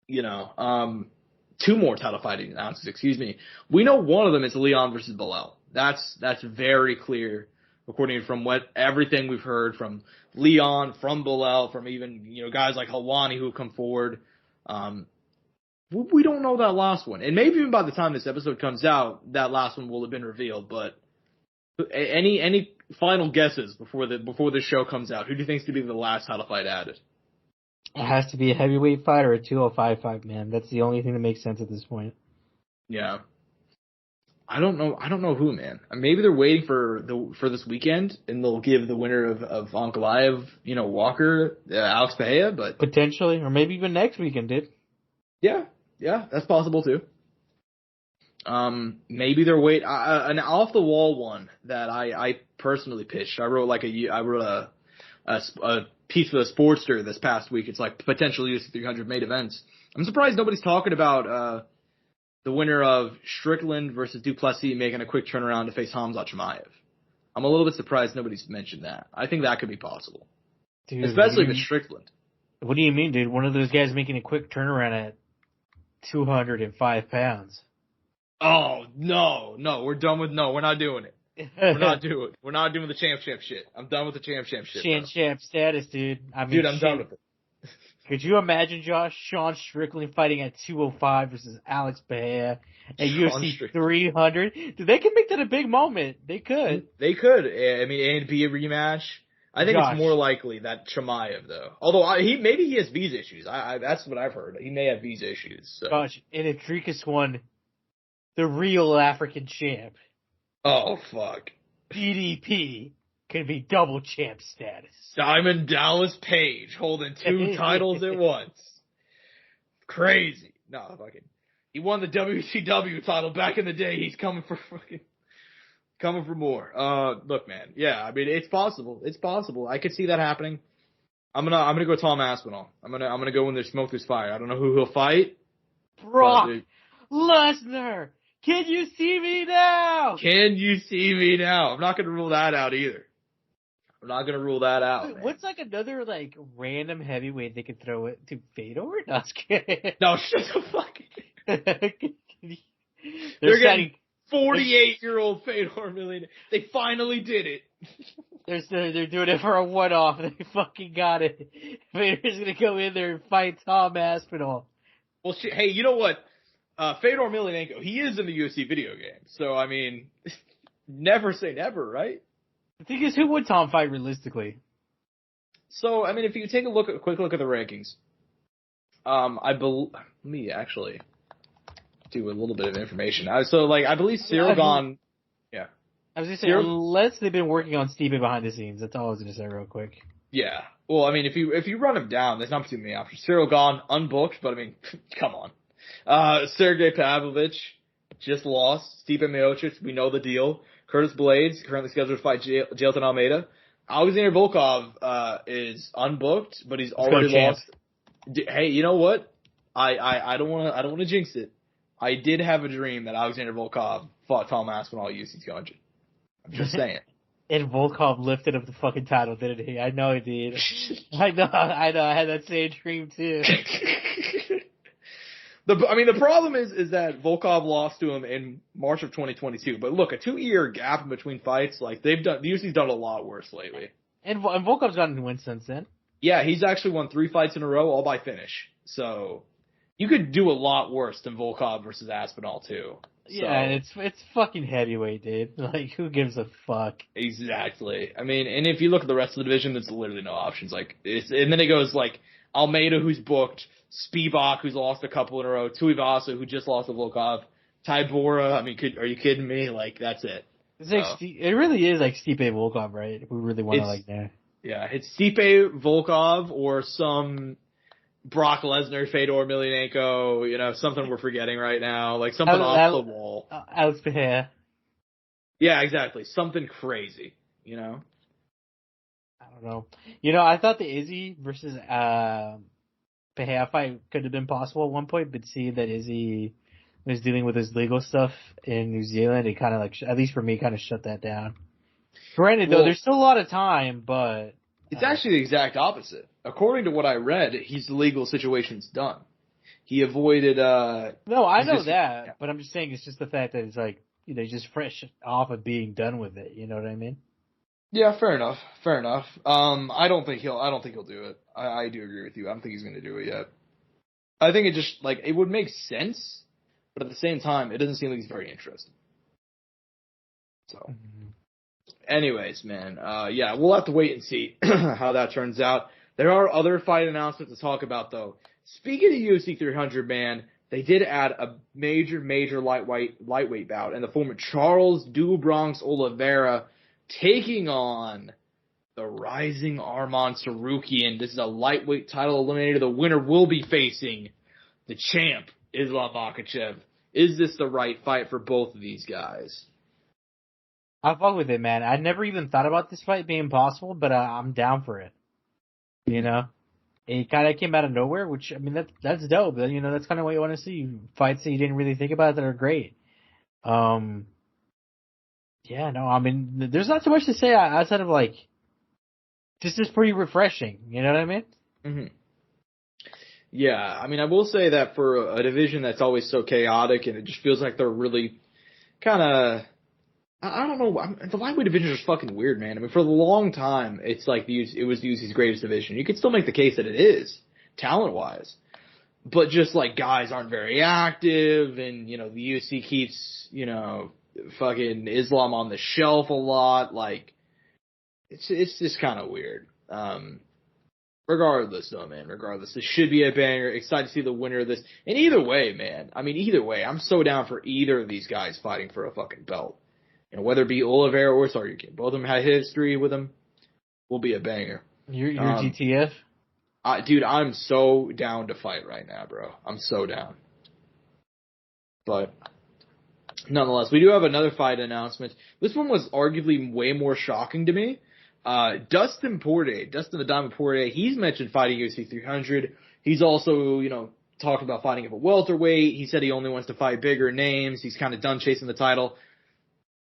2 more title fighting announcements, excuse me. We know one of them is Leon versus Bilal. That's very clear, according from everything we've heard from Leon, from Bilal, from even, guys like Helwani who have come forward. We don't know that last one. And maybe even by the time this episode comes out, that last one will have been revealed. But any final guesses before the show comes out? Who do you think is to be the last title fight added? It has to be a heavyweight fight or a 205 fight, man. That's the only thing that makes sense at this point. Yeah. I don't know who, man. Maybe they're waiting for this weekend, and they'll give the winner of Ankalaev, Walker, Alex Pereira, but potentially, or maybe even next weekend, dude. Yeah, that's possible too. Maybe they're an off the wall one that I personally pitched. I wrote a piece for the Sportster this past week. It's like potential UFC 300 main events. I'm surprised nobody's talking about the winner of Strickland versus Duplessis making a quick turnaround to face Hamzat Chimaev. I'm a little bit surprised nobody's mentioned that. I think that could be possible. Dude, especially with Strickland. What do you mean, dude? One of those guys making a quick turnaround at 205 pounds. Oh, no, we're not doing it. We're not doing the champ shit. I'm done with the champ shit. Champ status, dude. I'm done with it. Could you imagine, Josh, Sean Strickland fighting at 205 versus Alex Bahia at UFC 300? Dude, they can make that a big moment. They could. I mean, and be a rematch. I think it's more likely that Chimaev, though. Although maybe he has visa issues. That's what I've heard. He may have visa issues. So. Gosh, and if Dricus won the real African champ. Oh, fuck. DDP could be double champ status. Diamond Dallas Page holding 2 titles at once. Crazy. No, fucking. He won the WCW title back in the day. He's coming for more. Look, man. Yeah, I mean, it's possible. It's possible. I could see that happening. I'm gonna go Tom Aspinall. I'm gonna go when there's smoke, there's fire. I don't know who he'll fight. Brock Lesnar. Can you see me now? I'm not gonna rule that out either. I'm not gonna rule that out. Man. What's like another like random heavyweight they could throw it to Fedor? No, I'm just kidding. No, shut the fuck. They're getting 48-year-old Fedor Emelianenko. They finally did it. They're doing it for a one-off. They fucking got it. Fedor's gonna go in there and fight Tom Aspinall. Well, shit, hey, you know what? Fedor Emelianenko, he is in the UFC video game. So, I mean, never say never, right? The thing is, who would Tom fight realistically? So, I mean, if you take a quick look at the rankings, let me actually do a little bit of information. I believe Cyril Gane, yeah. I was going to say, unless they've been working on Stipe behind the scenes, that's all I was going to say real quick. Yeah. Well, I mean, if you run him down, there's not too many options. Cyril Gane, unbooked, but I mean, come on. Sergey Pavlovich just lost. Stipe Miocic, we know the deal. Curtis Blades, currently scheduled to fight Jailton Almeida. Alexander Volkov is unbooked, but he's already lost. Hey, you know what? I don't want to jinx it. I did have a dream that Alexander Volkov fought Tom Aspinall at UFC 200. I'm just saying. And Volkov lifted up the fucking title, didn't he? I know he did. I know. I had that same dream too. The problem is that Volkov lost to him in March of 2022. But look, a 2-year gap in between fights, like the UFC's done a lot worse lately. And Volkov's gotten wins since then. Yeah, he's actually won 3 fights in a row, all by finish. So you could do a lot worse than Volkov versus Aspinall too. Yeah, it's fucking heavyweight, dude. Like, who gives a fuck? Exactly. I mean, and if you look at the rest of the division, there's literally no options. Like, and then it goes like Almeida, who's booked, Spivak, who's lost a couple in a row, Tuivasa, who just lost to Volkov, Tybura. I mean, are you kidding me? Like, that's it. It's like it really is like Stipe Volkov, right? If we really want to like that. Yeah, it's Stipe Volkov or some Brock Lesnar, Fedor Emelianenko, something we're forgetting right now, like something off the wall. Alex Bahia. Yeah, exactly. Something crazy, I don't know. I thought the Izzy versus Bahia fight could have been possible at one point, but seeing that Izzy was dealing with his legal stuff in New Zealand, it kind of at least for me, kind of shut that down. Granted, though, there's still a lot of time, but it's actually the exact opposite. According to what I read, his legal situation's done. He avoided. No, I know that, but I'm just saying it's just the fact that it's like just fresh off of being done with it. You know what I mean? Yeah, fair enough. I don't think he'll do it. I do agree with you. I don't think he's going to do it yet. I think it just it would make sense, but at the same time, it doesn't seem like he's very interested. So. Anyways, man, yeah, we'll have to wait and see how that turns out. There are other fight announcements to talk about, though. Speaking of UFC 300, man, they did add a major lightweight bout in the form of Charles Do Bronx Oliveira taking on the rising Arman Sarukian. This is a lightweight title eliminator. The winner will be facing the champ, Islam Makhachev. Is this the right fight for both of these guys? I fuck with it, man. I never even thought about this fight being possible, but I'm down for it. He kind of came out of nowhere, which, I mean, that's dope. You know, that's kind of what you want to see. Fights that you didn't really think about that are great. Yeah, no, I mean, there's not so much to say outside of, like, this is pretty refreshing. You know what I mean? Mm-hmm. Yeah, I mean, I will say that for a division that's always so chaotic and it just feels like they're really kind of, I don't know, the lightweight division is fucking weird, man. I mean, for a long time, it's like it was the UFC's greatest division. You could still make the case that it is, talent-wise. But just, like, guys aren't very active and, you know, the UFC keeps, you know, fucking Islam on the shelf a lot. Like, it's just kind of weird. Regardless, though, man, regardless. This should be a banger. Excited to see the winner of this. And either way, man, I mean, either way, I'm so down for either of these guys fighting for a fucking belt. You know, whether it be Oliveira or Sarjukin. Both of them had history with them. Will be a banger. You're GTF? Dude, I'm so down to fight right now, bro. I'm so down. But nonetheless, we do have another fight announcement. This one was arguably way more shocking to me. Dustin the Diamond Poirier, he's mentioned fighting UFC 300. He's also, you know, talked about fighting at a welterweight. He said he only wants to fight bigger names. He's kind of done chasing the title.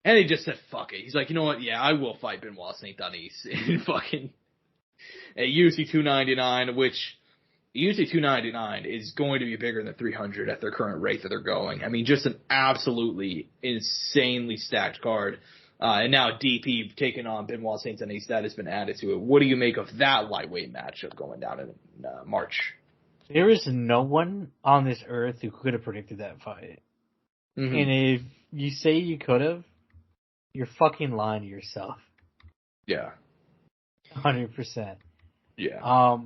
And he just said, fuck it. He's like, you know what? Yeah, I will fight Benoit Saint-Denis in fucking at UFC 299, which UFC 299 is going to be bigger than 300 at their current rate that they're going. I mean, just an absolutely insanely stacked card. And now DP taking on Benoit Saint-Denis, that has been added to it. What do you make of that lightweight matchup going down in March? There is no one on this earth who could have predicted that fight. Mm-hmm. And if you say you could have, you're fucking lying to yourself. Yeah. 100%. Yeah.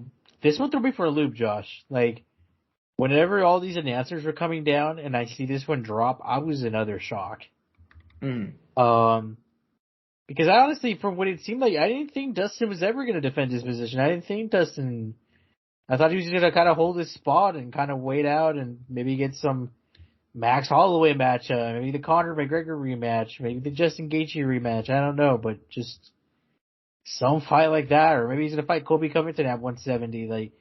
This one threw me for a loop, Josh. Like, whenever all these announcers were coming down and I see this one drop, I was in utter shock. Because I honestly, from what it seemed like, I didn't think Dustin was ever going to defend his position. I thought he was going to kind of hold his spot and kind of wait out and maybe get some Max Holloway matchup, maybe the Conor McGregor rematch, maybe the Justin Gaethje rematch. I don't know, but just some fight like that, or maybe he's going to fight Colby Covington at 170. Like,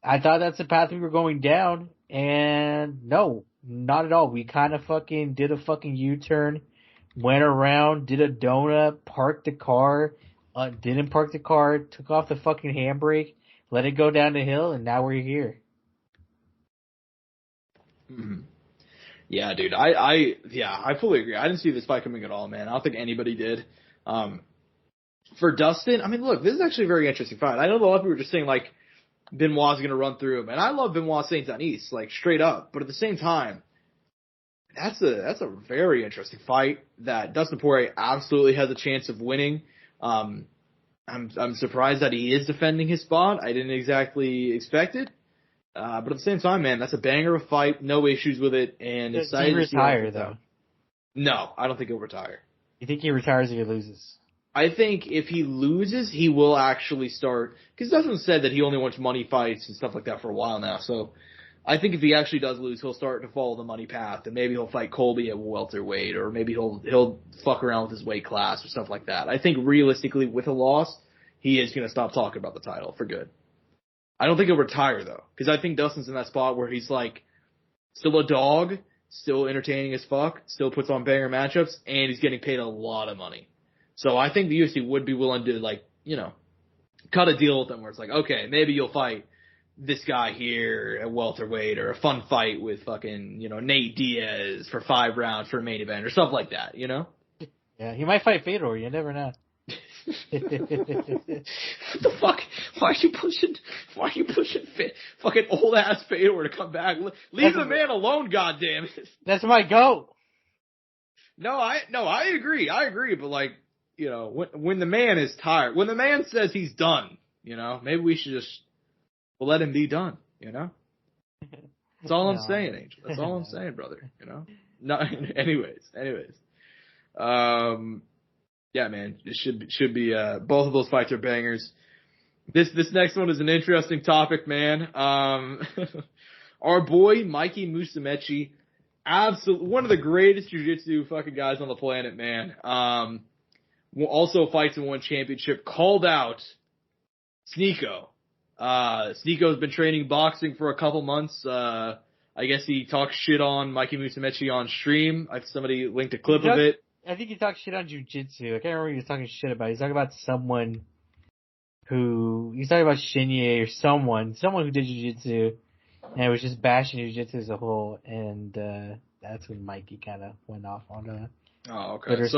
I thought that's the path we were going down, and no, not at all. We kind of fucking did a fucking U-turn, went around, did a donut, parked the car, didn't park the car, took off the fucking handbrake, let it go down the hill, and now we're here. Mm-hmm. Yeah, dude, I fully agree. I didn't see this fight coming at all, man. I don't think anybody did. For Dustin, I mean, look, this is actually a very interesting fight. I know a lot of people were just saying, like, Benoit's going to run through him. And I love Benoit Saint-Denis, like, straight up. But at the same time, that's a very interesting fight that Dustin Poirier absolutely has a chance of winning. I'm surprised that he is defending his spot. I didn't exactly expect it. But at the same time, man, that's a banger of a fight. No issues with it. And does he retire, though? No, I don't think he'll retire. You think he retires if he loses? I think if he loses, he will actually start, because Dustin said that he only wants money fights and stuff like that for a while now. So I think if he actually does lose, he'll start to follow the money path, and maybe he'll fight Colby at welterweight, or maybe he'll fuck around with his weight class or stuff like that. I think realistically, with a loss, he is going to stop talking about the title for good. I don't think he'll retire though, because I think Dustin's in that spot where he's like still a dog, still entertaining as fuck, still puts on banger matchups, and he's getting paid a lot of money. So I think the UFC would be willing to, like, you know, cut a deal with them where it's like, okay, maybe you'll fight this guy here at welterweight, or a fun fight with fucking, you know, Nate Diaz for 5 rounds for a main event or stuff like that, you know? Yeah, he might fight Fedor. You never know. What the fuck? Why are you pushing fucking old ass Fedor to come back? Leave the man alone, goddammit. That's my goat. No, I agree, but like, you know, when the man is tired, when the man says he's done, you know, maybe we should just let him be done, you know? That's all I'm saying, Angel. That's all I'm saying, brother, you know? No, anyways. Yeah, man, it should be both of those fights are bangers. This next one is an interesting topic, man. Our boy Mikey Musumeci, absolutely one of the greatest jiu-jitsu fucking guys on the planet, man. Also fights in one championship, called out Sneeko. Sneako's been training boxing for a couple months. I guess he talks shit on Mikey Musumeci on stream. Somebody linked a clip of it. I think he talked shit on jiu-jitsu. I can't remember what he was talking shit about. He's talking about someone he's talking about Shinya or someone who did jiu-jitsu, and it was just bashing jiu-jitsu as a whole, and that's when Mikey kind of went off on okay.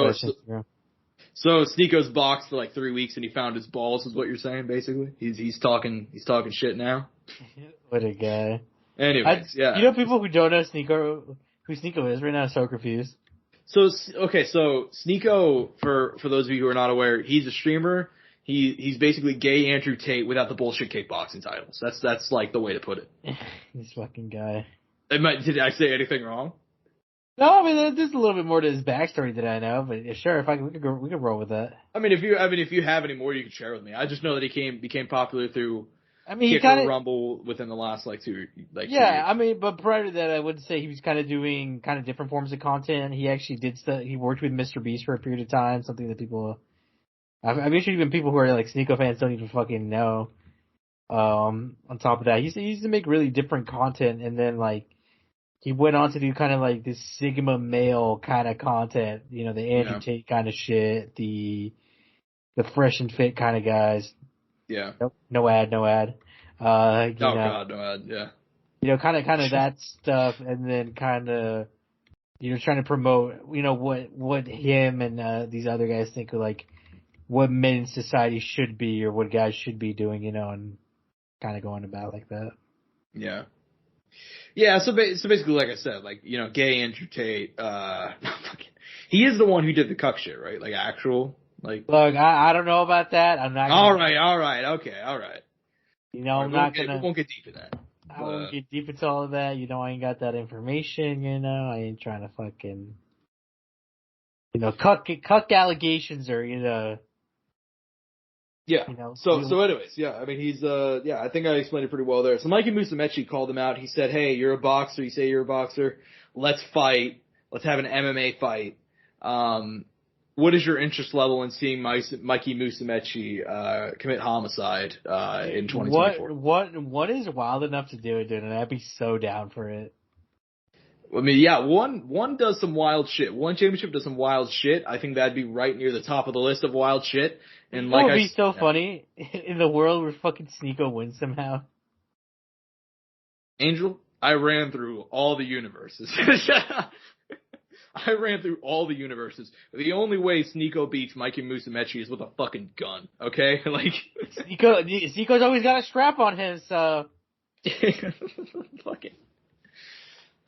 So Sneako's boxed for like 3 weeks and he found his balls, is what you're saying, basically? He's talking shit now? What a guy. Anyways, yeah. You know, people who don't know who Sneako is right now are so confused. So Sneako, for those of you who are not aware, he's a streamer. He's basically gay Andrew Tate without the bullshit kickboxing titles. That's like the way to put it. This fucking guy. Did I say anything wrong? No, I mean there's a little bit more to his backstory that I know, but sure, we could roll with that. I mean, if you have any more, you can share with me. I just know that he became popular through. I mean, Kick or Rumble within the last 2 years. I mean, but prior to that, I would say he was kind of doing kind of different forms of content. He actually did stuff. He worked with Mr. Beast for a period of time, something that people, I'm sure even people who are like Sneako fans don't even fucking know. On top of that, he used to make really different content, and then like he went on to do kind of like this Sigma male kind of content, you know, the Andrew Tate kind of shit, the fresh and fit kind of guys. Yeah. Nope, no ad. God, no ad, yeah. You know, kind of that stuff, and then kind of, you know, trying to promote, you know, what him and these other guys think of, like, what men in society should be or what guys should be doing, you know, and kind of going about like that. Yeah. Yeah, so basically, like I said, like, you know, gay Andrew Tate, he is the one who did the cuck shit, right? Like, actual. Like, look, I don't know about that. I'm not. All right. Okay, all right. You know, I'm not gonna. We won't get deep in that. I won't get deep into all of that. You know, I ain't got that information. You know, I ain't trying to fucking. You know, cuck allegations are, you know. Yeah. You know, so anyways, yeah. I mean, he's I think I explained it pretty well there. So Mikey Musumeci called him out. He said, "Hey, you're a boxer. You say you're a boxer. Let's fight. Let's have an MMA fight." What is your interest level in seeing Mikey Musumeci commit homicide in 2024? What is wild enough to do it, dude? And I'd be so down for it. I mean, yeah, one does some wild shit. One championship does some wild shit. I think that'd be right near the top of the list of wild shit. And it would be so funny in the world where fucking Sneako wins somehow. Angel, I ran through all the universes. I ran through all the universes. The only way Sneako beats Mikey Musumeci is with a fucking gun, okay? Like Sneako's always got a strap on him, so fucking.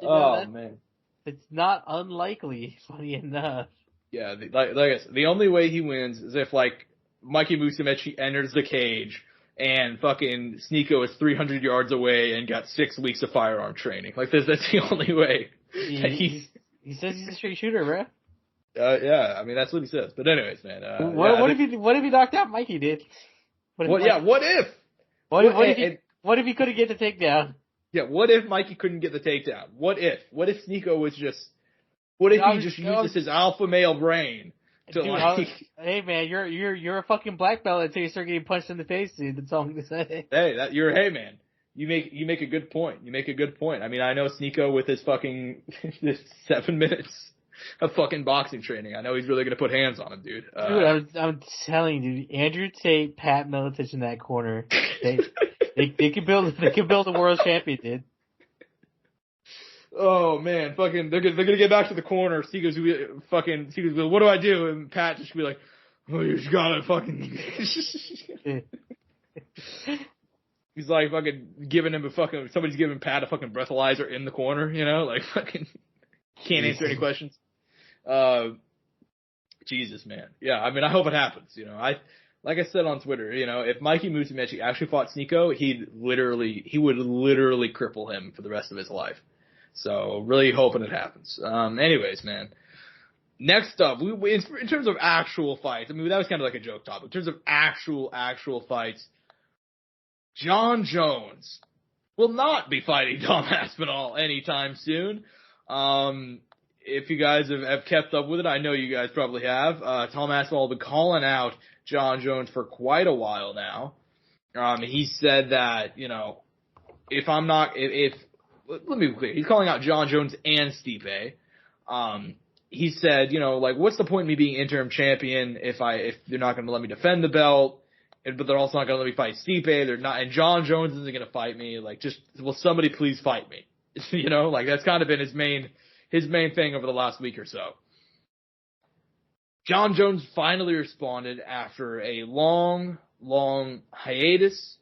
You know, oh man, it's not unlikely. Funny enough. Yeah, like I said, the only way he wins is if like Mikey Musumeci enters the cage and fucking Sneako is 300 yards away and got 6 weeks of firearm training. Like that's the only way. He says he's a straight shooter, bro. Yeah, I mean that's what he says. But anyways, man. What if he knocked out Mikey, dude? What if? What if he couldn't get the takedown? Yeah, what if Mikey couldn't get the takedown? What if Sneako was just? What if he just uses his alpha male brain to like? Hey man, you're a fucking black belt until you start getting punched in the face, dude. That's all I'm gonna say. Hey man. You make a good point. I mean, I know Sneako with his fucking this 7 minutes of fucking boxing training. I know he's really gonna put hands on him, dude. I'm telling you, dude, Andrew Tate, Pat Miletich in that corner, they could build a world champion, dude. Oh man, fucking, they're gonna get back to the corner. Sneako's what do I do? And Pat just be like, oh, you just gotta fucking. He's like fucking giving him somebody's giving Pat a fucking breathalyzer in the corner, you know, like fucking can't answer any questions. Jesus, man. Yeah, I mean, I hope it happens, you know. Like I said on Twitter, you know, if Mikey Musumeci actually fought Sneako, he would literally cripple him for the rest of his life. So, really hoping it happens. Anyways, man. Next up, in terms of actual fights, I mean, that was kind of like a joke topic. In terms of actual fights, John Jones will not be fighting Tom Aspinall anytime soon. If you guys have kept up with it, I know you guys probably have. Tom Aspinall has been calling out John Jones for quite a while now. He said that, if I'm not, let me be clear, he's calling out Jon Jones and Stipe. He said, what's the point in me being interim champion if they're not going to let me defend the belt, but they're also not going to let me fight Stipe, and Jon Jones isn't going to fight me, will somebody please fight me? That's kind of been his main thing over the last week or so. Jon Jones finally responded after a long hiatus,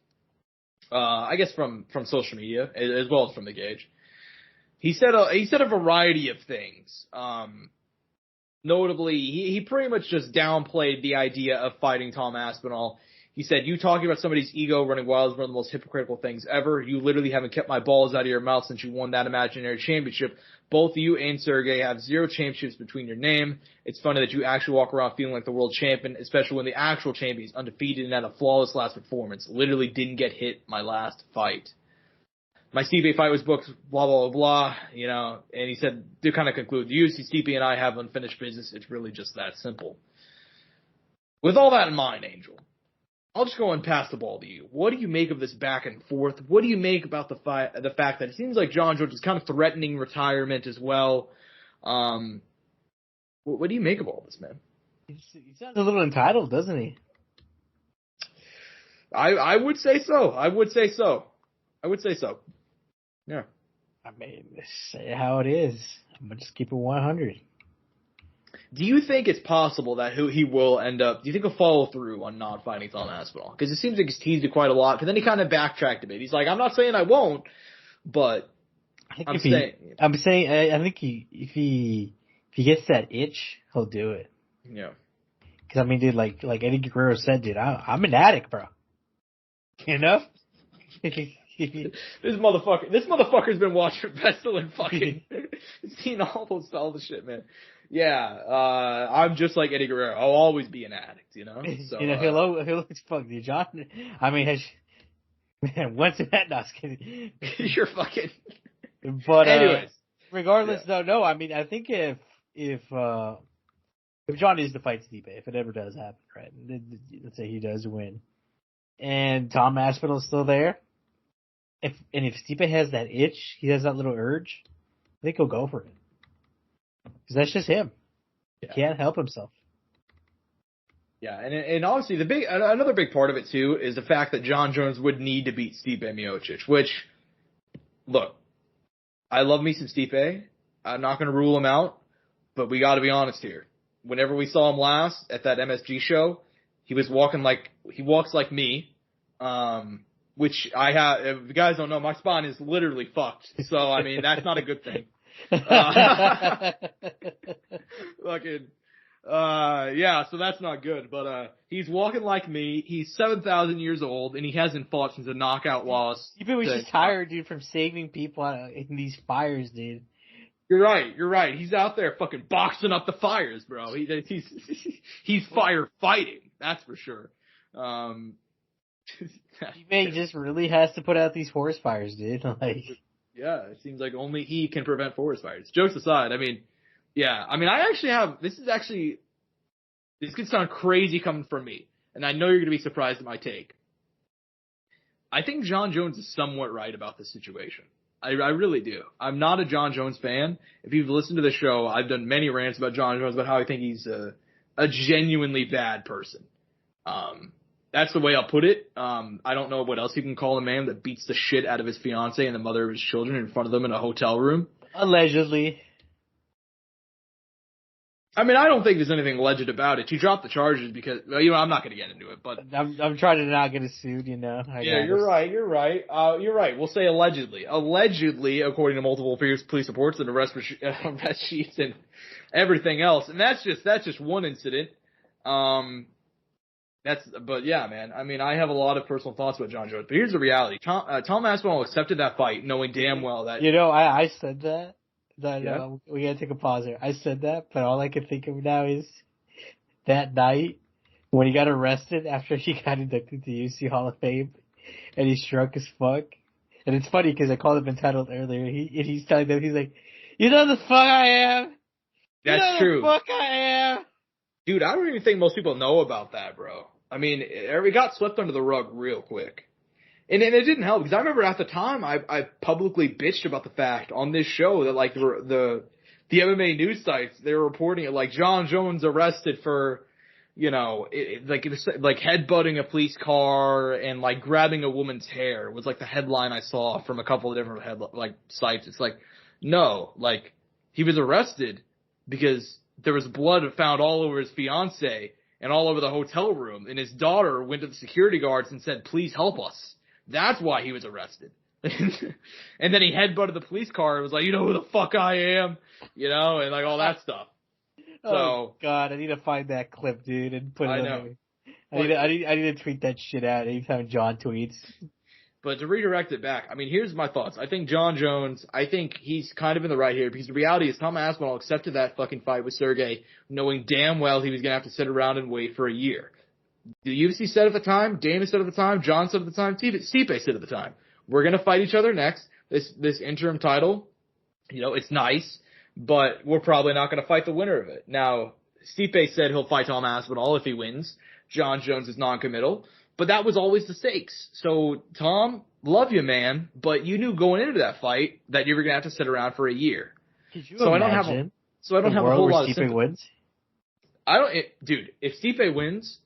I guess from social media as well as from the Gauge. He said a variety of things. Notably, he pretty much just downplayed the idea of fighting Tom Aspinall. He said, "You talking about somebody's ego running wild is one of the most hypocritical things ever. You literally haven't kept my balls out of your mouth since you won that imaginary championship. Both you and Sergey have 0 championships between your name. It's funny that you actually walk around feeling like the world champion, especially when the actual champion is undefeated and had a flawless last performance. Literally didn't get hit my last fight. My Stipe fight was booked, blah, blah, blah, blah," and he said, to kind of conclude, the UFC, Stipe, and I have unfinished business. It's really just that simple. With all that in mind, Angel, I'll just go and pass the ball to you. What do you make of this back and forth? What do you make about the fact that it seems like Jon Jones is kind of threatening retirement as well? What do you make of all this, man? He sounds a little entitled, doesn't he? I would say so. I would say so. Yeah. I mean, say how it is. I'm going to just keep it 100. Do you think it's possible that he will end up, do you think he'll follow through on not fighting Tom Aspinall? Because it seems like he's teased it quite a lot, but then he kind of backtracked a bit. He's like, I'm not saying I won't, but I think if he gets that itch, he'll do it. Yeah. Because, I mean, dude, like Eddie Guerrero said, dude, I'm an addict, bro. This motherfucker's been watching Pestle and fucking seen all the shit, man. Yeah, I'm just like Eddie Guerrero. I'll always be an addict, So, he'll always fuck you, John. I mean, man, when's that not kidding? You're fucking. But anyways, regardless, yeah. No. I mean, I think if John is to fight Stipe, if it ever does happen, right? Let's say he does win, and Tom Aspinall's still there. If Stipe has that itch, he has that little urge, I think he'll go for it. Because that's just him. Yeah. He can't help himself. Yeah, and obviously another big part of it too is the fact that Jon Jones would need to beat Stipe Miocic, which, look, I love me some Stipe. I'm not going to rule him out, but we got to be honest here. Whenever we saw him last at that MSG show, he walks like me, which I have. If you guys don't know, my spine is literally fucked. So I mean, that's not a good thing. Yeah, so that's not good. But he's walking like me. He's 7,000 years old, and he hasn't fought since a knockout loss. Stipe was just tired, dude, from saving people in these fires, dude. You're right. He's out there fucking boxing up the fires, bro. He's firefighting. That's for sure. He just really has to put out these forest fires, dude. Yeah, it seems like only he can prevent forest fires. Jokes aside, I mean, yeah. I mean, this could sound crazy coming from me, and I know you're going to be surprised at my take. I think Jon Jones is somewhat right about this situation. I really do. I'm not a Jon Jones fan. If you've listened to the show, I've done many rants about Jon Jones, about how I think he's a genuinely bad person. That's the way I'll put it. I don't know what else you can call a man that beats the shit out of his fiance and the mother of his children in front of them in a hotel room. Allegedly. I mean, I don't think there's anything alleged about it. She dropped the charges because, I'm not going to get into it, but. I'm trying to not get sued, Yeah, you're right. You're right. We'll say allegedly. Allegedly, according to multiple police reports and arrest sheets and everything else. And that's just one incident. But yeah, man. I mean, I have a lot of personal thoughts about Jon Jones, but here's the reality. Tom Aspinall accepted that fight knowing damn well that. I said that. Yeah. We gotta take a pause here. I said that, but all I can think of now is that night when he got arrested after he got inducted to UFC Hall of Fame, and he's drunk as fuck. And it's funny because I called him entitled earlier. He's telling them, he's like, "You know the fuck I am." That's true. The fuck I am. Dude, I don't even think most people know about that, bro. I mean, it got swept under the rug real quick. And it didn't help because I remember at the time I publicly bitched about the fact on this show that like the MMA news sites, they were reporting it like John Jones arrested for, like headbutting a police car and like grabbing a woman's hair was like the headline I saw from a couple of different sites. It's like, no, like he was arrested because there was blood found all over his fiance and all over the hotel room, and his daughter went to the security guards and said, "Please help us." That's why he was arrested. And then he headbutted the police car and was like, "You know who the fuck I am?" And like all that stuff. Oh God, I need to find that clip, dude, and put it on. I need to tweet that shit out anytime John tweets. But to redirect it back, I mean, here's my thoughts. I think John Jones, he's kind of in the right here because the reality is Tom Aspinall accepted that fucking fight with Sergey knowing damn well he was going to have to sit around and wait for a year. The UFC said at the time, Dana said at the time, John said at the time, Stipe said at the time, we're going to fight each other next. This interim title, it's nice, but we're probably not going to fight the winner of it. Now, Stipe said he'll fight Tom Aspinall if he wins. John Jones is non-committal. But that was always the stakes. So, Tom, love you, man, but you knew going into that fight that you were going to have to sit around for a year. Could you imagine I don't have a whole lot of sympathy. Wins? Dude, if Stipe wins,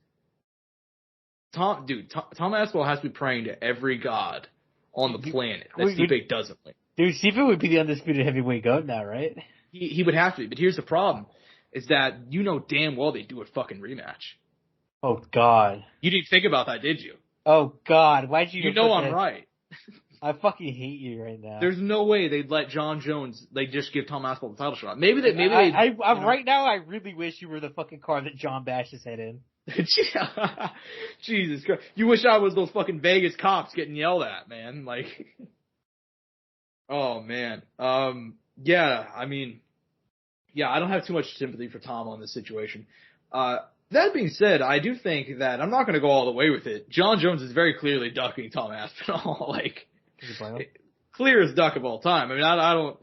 Tom Aspinall has to be praying to every god on the planet that Stipe doesn't win. Dude, Stipe would be the undisputed heavyweight GOAT now, right? He would have to be, but here's the problem, is that damn well they do a fucking rematch. Oh, God. You didn't think about that, did you? Oh, God. Why'd you... I'm right. I fucking hate you right now. There's no way they'd let John Jones, they just give Tom Aspinall the title shot. Maybe they right now, I really wish you were the fucking car that John bashed his head in. Jesus Christ. You wish I was those fucking Vegas cops getting yelled at, man. Like, oh, man. Yeah, I mean, I don't have too much sympathy for Tom on this situation. That being said, I do think that I'm not going to go all the way with it. John Jones is very clearly ducking Tom Aspinall, like clear as duck of all time. I mean, I don't.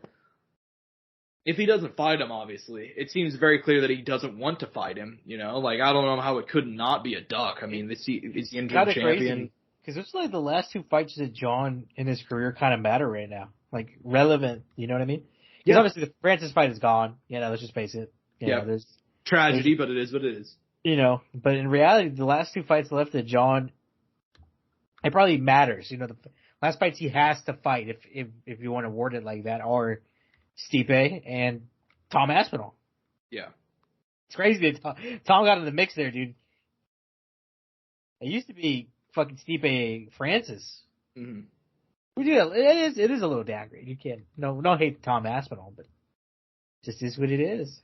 If he doesn't fight him, obviously, it seems very clear that he doesn't want to fight him. Like I don't know how it could not be a duck. I mean, it's the interim champion. Because it's like the last two fights that John in his career kind of matter right now, like relevant. You know what I mean? Because obviously the Francis fight is gone. Let's just face it. There's tragedy, but it is what it is. But in reality, the last two fights left that John, it probably matters. The last fights he has to fight if you want to word it like that are Stipe and Tom Aspinall. Yeah. It's crazy that Tom got in the mix there, dude. It used to be fucking Stipe Francis. Mm-hmm. It is a little downgrade. You can't, no hate Tom Aspinall, but it just is what it is.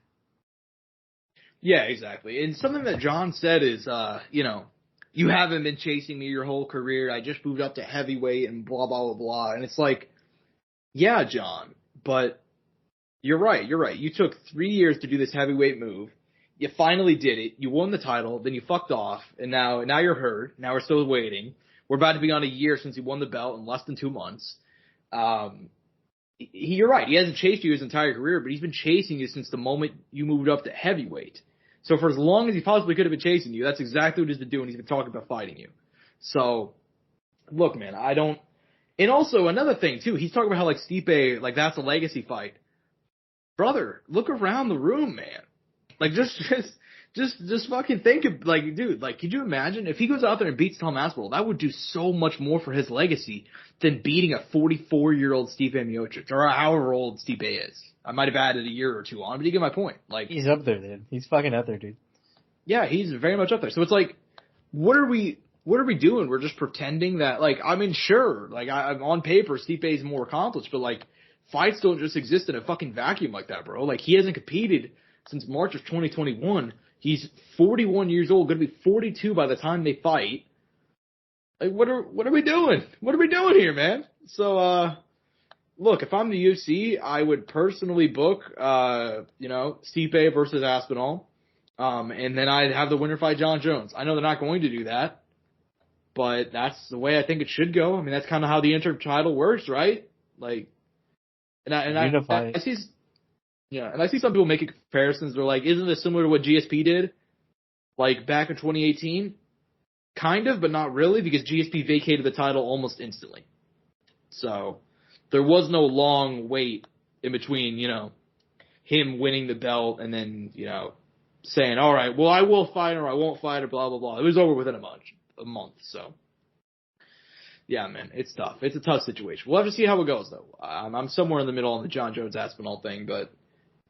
Yeah, exactly. And something that John said is, you haven't been chasing me your whole career. I just moved up to heavyweight and blah, blah, blah, blah. And it's like, yeah, John, but you're right. You took 3 years to do this heavyweight move. You finally did it. You won the title. Then you fucked off. And now you're hurt. Now we're still waiting. We're about to be on a year since you won the belt in less than 2 months. You're right. He hasn't chased you his entire career, but he's been chasing you since the moment you moved up to heavyweight. So for as long as he possibly could have been chasing you, that's exactly what he's been doing. He's been talking about fighting you. So, look, man, I don't. And also another thing too, he's talking about how like Stipe, like that's a legacy fight. Brother, look around the room, man. Like just fucking think of, like, dude, like, could you imagine if he goes out there and beats Tom Aspinall? That would do so much more for his legacy than beating a 44-year-old Stipe Miocic or however old Stipe is. I might have added a year or two on, but you get my point. Like, he's up there, dude. He's fucking up there, dude. Yeah, he's very much up there. So it's like, what are we doing? We're just pretending that, like, I mean, sure, like, I'm on paper, Stipe is more accomplished, but like, fights don't just exist in a fucking vacuum like that, bro. Like, he hasn't competed since March of 2021. He's 41 years old, going to be 42 by the time they fight. Like, what are we doing? What are we doing here, man? So, look, if I'm the UFC, I would personally book, Stipe versus Aspinall, and then I'd have the winner fight John Jones. I know they're not going to do that, but that's the way I think it should go. I mean, that's kind of how the interim title works, right? Like, I see. Yeah, and I see some people making comparisons. They're like, isn't this similar to what GSP did? Like, back in 2018? kind of, but not really, because GSP vacated the title almost instantly. So there was no long wait in between, him winning the belt and then, saying, all right, well, I will fight or I won't fight or blah, blah, blah. It was over within a month. So, yeah, man, it's tough. It's a tough situation. We'll have to see how it goes, though. I'm somewhere in the middle on the John Jones Aspinall thing, but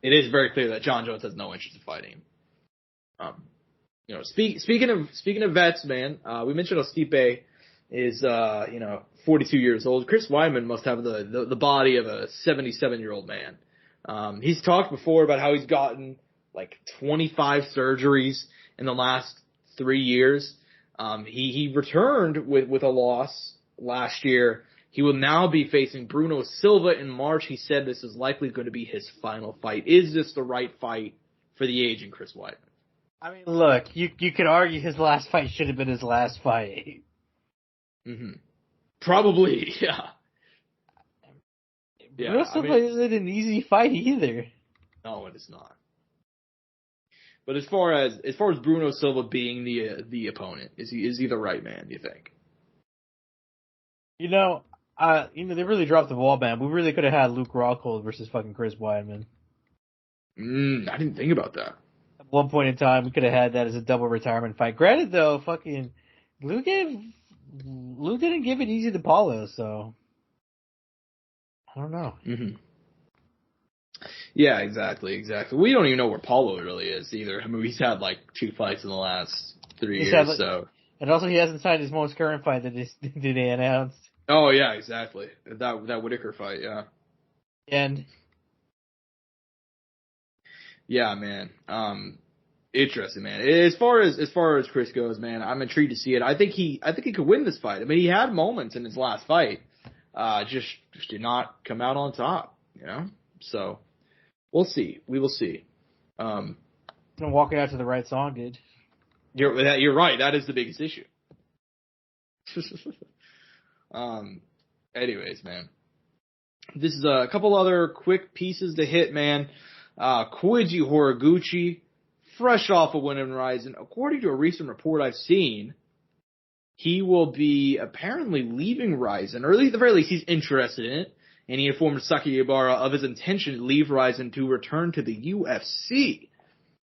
it is very clear that John Jones has no interest in fighting him. Speaking of vets, man, we mentioned how Stipe is, 42 years old. Chris Weidman must have the body of a 77-year-old man. He's talked before about how he's gotten like 25 surgeries in the last 3 years. He returned with a loss last year. He will now be facing Bruno Silva in March. He said this is likely going to be his final fight. Is this the right fight for the aging Chris Weidman? I mean, look, you could argue his last fight should have been his last fight. Mm-hmm. Probably, yeah. Bruno Silva isn't an easy fight either. No, it is not. But as far as Bruno Silva being the opponent, is he the right man? Do you think? They really dropped the ball, man. We really could have had Luke Rockhold versus fucking Chris Weidman. I didn't think about that. At one point in time, we could have had that as a double retirement fight. Granted, though, fucking Luke didn't give it easy to Paulo, so I don't know. Mm-hmm. Yeah, exactly. We don't even know where Paulo really is either. I mean, he's had like 2 fights in the last 3 years, so. And also, he hasn't signed his most current fight that they announced. Oh yeah, exactly. That Whitaker fight, yeah. And. Yeah, man. Interesting, man. As far as Chris goes, man, I'm intrigued to see it. I think he could win this fight. I mean, he had moments in his last fight, just did not come out on top, So we'll see. We will see. Walking out to the right song, dude. You're right. That is the biggest issue. Anyways, man. This is a couple other quick pieces to hit, man. Koichi Horiguchi, fresh off a win in Rizin. According to a recent report I've seen, he will be apparently leaving Rizin, or at the very least he's interested in it, and he informed Saki Ibara of his intention to leave Rizin to return to the UFC.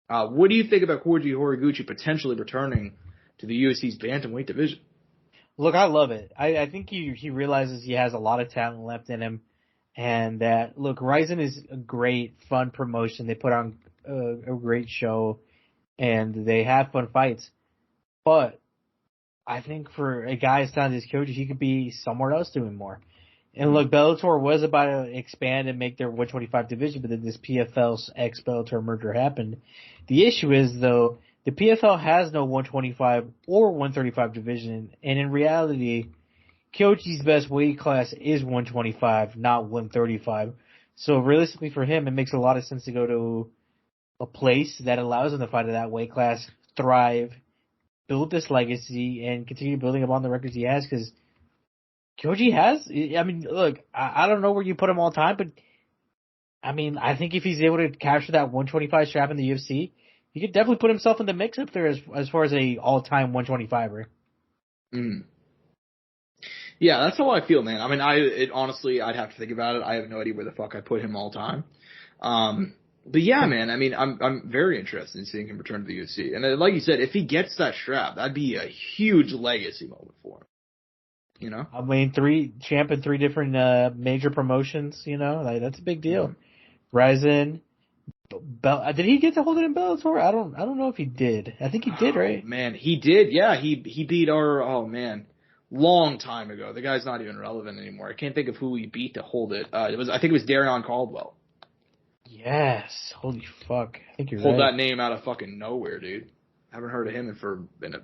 What do you think about Koichi Horiguchi potentially returning to the UFC's bantamweight division? Look, I love it. I think he realizes he has a lot of talent left in him, and that, look, Rizin is a great, fun promotion. They put on a great show, and they have fun fights. But I think for a guy as talented as Koichi, he could be somewhere else doing more. And look, Bellator was about to expand and make their 125 division, but then this PFL ex-Bellator merger happened. The issue is, though, the PFL has no 125 or 135 division, and in reality, Koichi's best weight class is 125, not 135. So realistically for him, it makes a lot of sense to go to a place that allows him to fight at that weight class, thrive, build this legacy, and continue building upon the records he has, because Koichi has, I mean, look, I don't know where you put him all time, but I mean, I think if he's able to capture that 125 strap in the UFC, he could definitely put himself in the mix up there as far as a all-time 125er. Yeah, that's how I feel, man. I mean, honestly, I'd have to think about it. I have no idea where the fuck I put him all time. But yeah, man, I mean, I'm very interested in seeing him return to the UFC. And like you said, if he gets that strap, that'd be a huge legacy moment for him. I mean, champ in 3 different major promotions, that's a big deal. Rizin, did he get to hold it in Bellator? I don't know if he did. I think he did, right? Man, he did. Yeah, he beat long time ago. The guy's not even relevant anymore. I can't think of who he beat to hold it. I think it was Darion Caldwell. Yes. Holy fuck. I think you're Hold right. that name out of fucking nowhere, dude. Haven't heard of him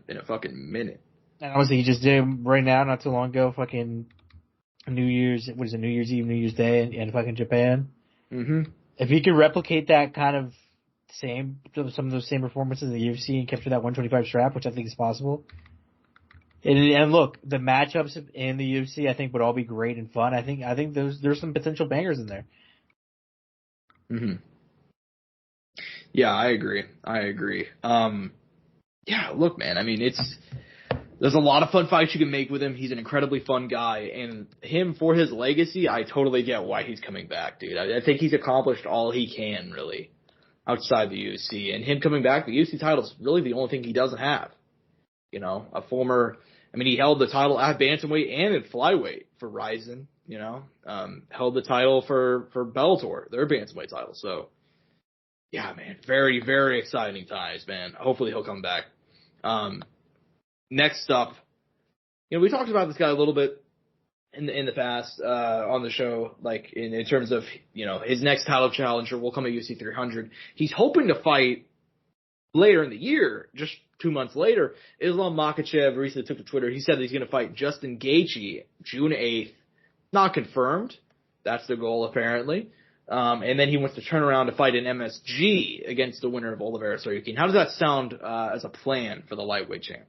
in a fucking minute. And honestly, he just did right now, not too long ago, fucking New Year's Eve, New Year's Day in fucking Japan. Mm-hmm. If he could replicate that kind of some of those same performances in the UFC and capture that 125 strap, which I think is possible. And look, the matchups in the UFC, I think, would all be great and fun. I think there's some potential bangers in there. Mm-hmm. Yeah, I agree. Yeah, look, man. I mean, There's a lot of fun fights you can make with him. He's an incredibly fun guy, and him for his legacy, I totally get why he's coming back, dude. I think he's accomplished all he can, really, outside the UFC. And him coming back, the UFC title is really the only thing he doesn't have. He held the title at bantamweight and at flyweight for Ryzen, held the title for Bellator, their bantamweight title. So, yeah, man, very, very exciting times, man. Hopefully he'll come back. Next up, we talked about this guy a little bit in the past on the show, like in terms of his next title challenger will come at UFC 300. He's hoping to fight later in the year, just 2 months later. Islam Makhachev recently took to Twitter. He said that he's going to fight Justin Gaethje June 8th. Not confirmed. That's the goal apparently. And then he wants to turn around to fight an MSG against the winner of Oliveira Soriukin. How does that sound as a plan for the lightweight champ?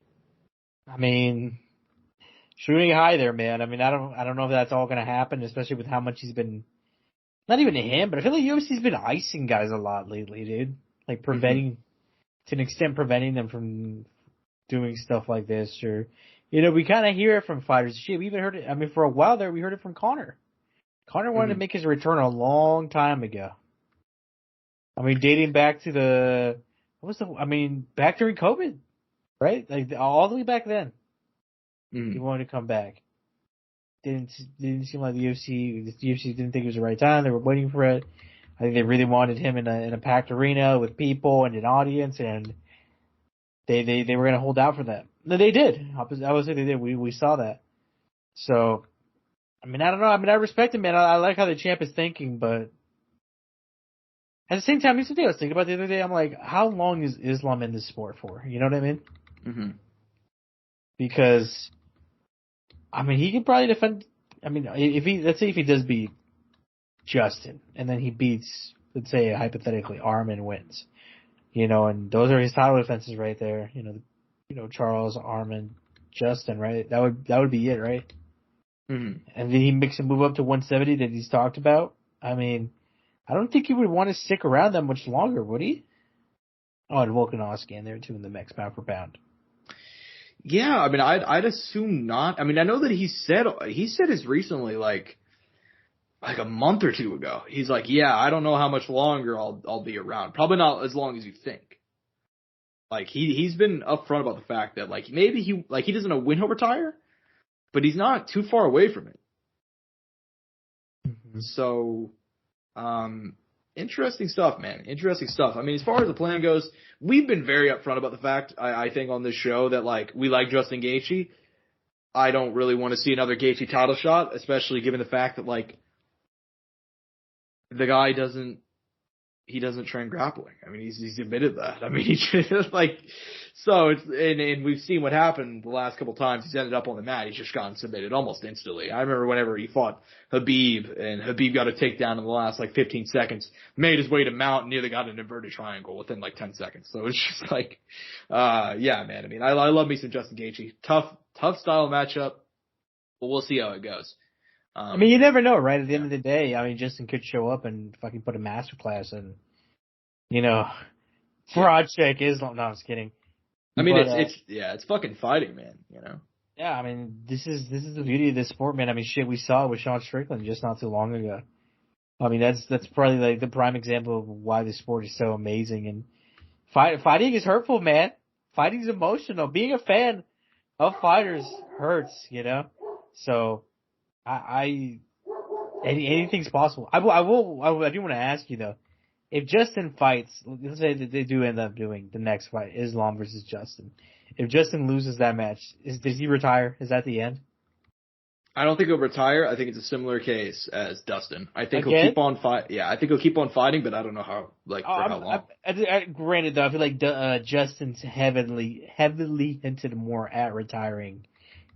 I mean, shooting high there, man. I mean, I don't know if that's all going to happen, especially with how much he's been, not even him, but I feel like UFC's been icing guys a lot lately, dude. Like preventing, to an extent, preventing them from doing stuff like this. Or, we kind of hear it from fighters. Shit, we even heard it, for a while there, we heard it from Conor. Conor wanted to make his return a long time ago. Dating back to back during COVID. Right? Like, all the way back then. He wanted to come back. Didn't seem like the UFC didn't think it was the right time. They were waiting for it. I think they really wanted him in a packed arena with people and an audience, and they were going to hold out for that. No, they did. I would say they did. We saw that. So, I don't know. I respect him, man. I like how the champ is thinking, but at the same time, here's the thing I was thinking about the other day. I'm like, how long is Islam in this sport for? You know what I mean? Mm-hmm. Because, he could probably defend. Let's say if he does beat Justin, and then he beats, let's say hypothetically, Arman wins, and those are his title defenses right there. Charles, Arman, Justin, right? That would be it, right? Mm-hmm. And then he makes a move up to 170 that he's talked about. I don't think he would want to stick around that much longer, would he? Oh, and Volkanovski in there too in the mix, pound for pound. Yeah, I'd assume not. I know that he said as recently, like a month or two ago. He's like, yeah, I don't know how much longer I'll be around. Probably not as long as you think. Like he's been upfront about the fact that like maybe he doesn't know when he'll retire, but he's not too far away from it. Mm-hmm. So, interesting stuff, man. Interesting stuff. As far as the plan goes, we've been very upfront about the fact, I think, on this show that, like, we like Justin Gaethje. I don't really want to see another Gaethje title shot, especially given the fact that, like, the guy doesn't train grappling. He's admitted that. He's just, like, so it's, and we've seen what happened the last couple times. He's ended up on the mat. He's just gotten submitted almost instantly. I remember whenever he fought Habib, and Habib got a takedown in the last, 15 seconds, made his way to mount, and nearly got an inverted triangle within, 10 seconds. So it's just like, yeah, man. I love me some Justin Gaethje. Tough style matchup, but we'll see how it goes. You never know, right? At the end of the day, Justin could show up and fucking put a masterclass and, fraud check Islam. No, I'm just kidding. It's fucking fighting, man, Yeah, this is the beauty of this sport, man. Shit, we saw it with Sean Strickland just not too long ago. That's probably the prime example of why this sport is so amazing. And fighting is hurtful, man. Fighting is emotional. Being a fan of fighters hurts, So, anything's possible. I do want to ask you though, if Justin fights, let's say that they do end up doing the next fight, Islam versus Justin. If Justin loses that match, does he retire? Is that the end? I don't think he'll retire. I think it's a similar case as Dustin. I think he'll keep on fight. Yeah, I think he'll keep on fighting, but I don't know how, for how long. Granted, though, I feel like Justin's heavily hinted more at retiring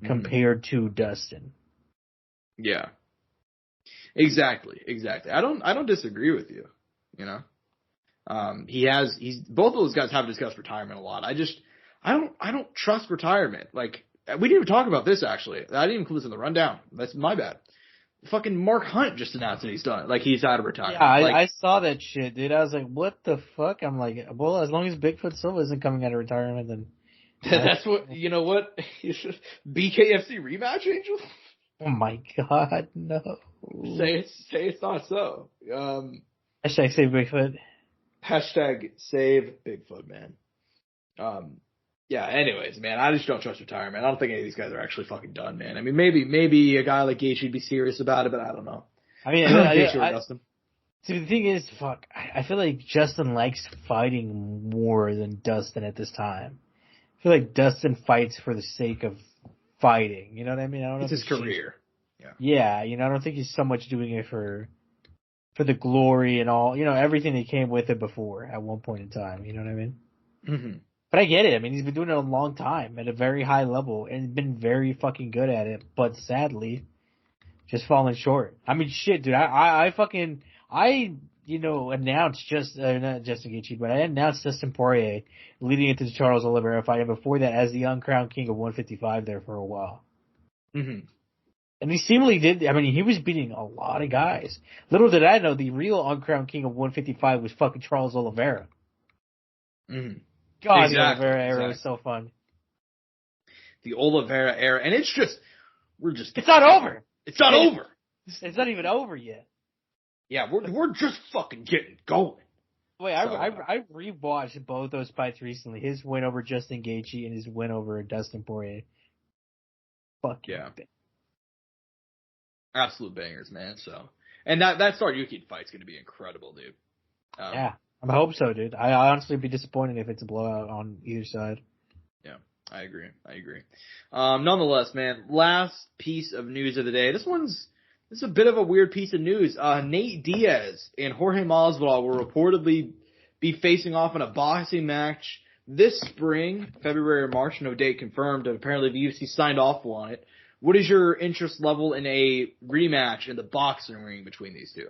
compared to Dustin. Yeah. Exactly. I don't disagree with you. Both of those guys have discussed retirement a lot. I don't trust retirement. Like, we didn't even talk about this, actually. I didn't include this in the rundown. That's my bad. Fucking Mark Hunt just announced that he's done. Like, he's out of retirement. Yeah, I saw that shit, dude. I was like, what the fuck? I'm like, well, as long as Bigfoot Silva isn't coming out of retirement, then That's what, you know what? BKFC rematch, Angel? Oh my god, no. Say it's not so. Hashtag save Bigfoot. Hashtag save Bigfoot, man. Yeah, anyways, man, I just don't trust retirement. I don't think any of these guys are actually fucking done, man. I mean, maybe a guy like Gaethje would be serious about it, but I don't know. I mean, Gaethje or Dustin. See, the thing is, I feel like Justin likes fighting more than Dustin at this time. I feel like Dustin fights for the sake of fighting. You know what I mean? I don't know. It's his career. Yeah, I don't think he's so much doing it for the glory and all, everything that came with it before at one point in time. You know what I mean? Mm-hmm. But I get it. I mean, he's been doing it a long time at a very high level and been very fucking good at it. But sadly, just falling short. I mean, shit, dude. I announced not Justin Gaethje, but I announced Dustin Poirier leading into the Charles Oliveira fight, and before that as the uncrowned king of 155 there for a while. Mm-hmm. And he seemingly did. I mean, he was beating a lot of guys. Little did I know the real uncrowned king of 155 was fucking Charles Oliveira. Mm-hmm. God, exactly, the Oliveira era was so fun. The Oliveira era, and it's not over. It's not over. It's not even over yet. Yeah, we're just fucking getting going. Wait, I rewatched both those fights recently. His win over Justin Gaethje and his win over Dustin Poirier. Fuck yeah. Absolute bangers, man. So, and that Star Yuki fight's gonna be incredible, dude. Yeah, I hope so, dude. I honestly would be disappointed if it's a blowout on either side. Yeah, I agree. Nonetheless, man, last piece of news of the day. This is a bit of a weird piece of news. Nate Diaz and Jorge Masvidal will reportedly be facing off in a boxing match this spring, February or March. No date confirmed. Apparently, the UFC signed off on it. What is your interest level in a rematch in the boxing ring between these two?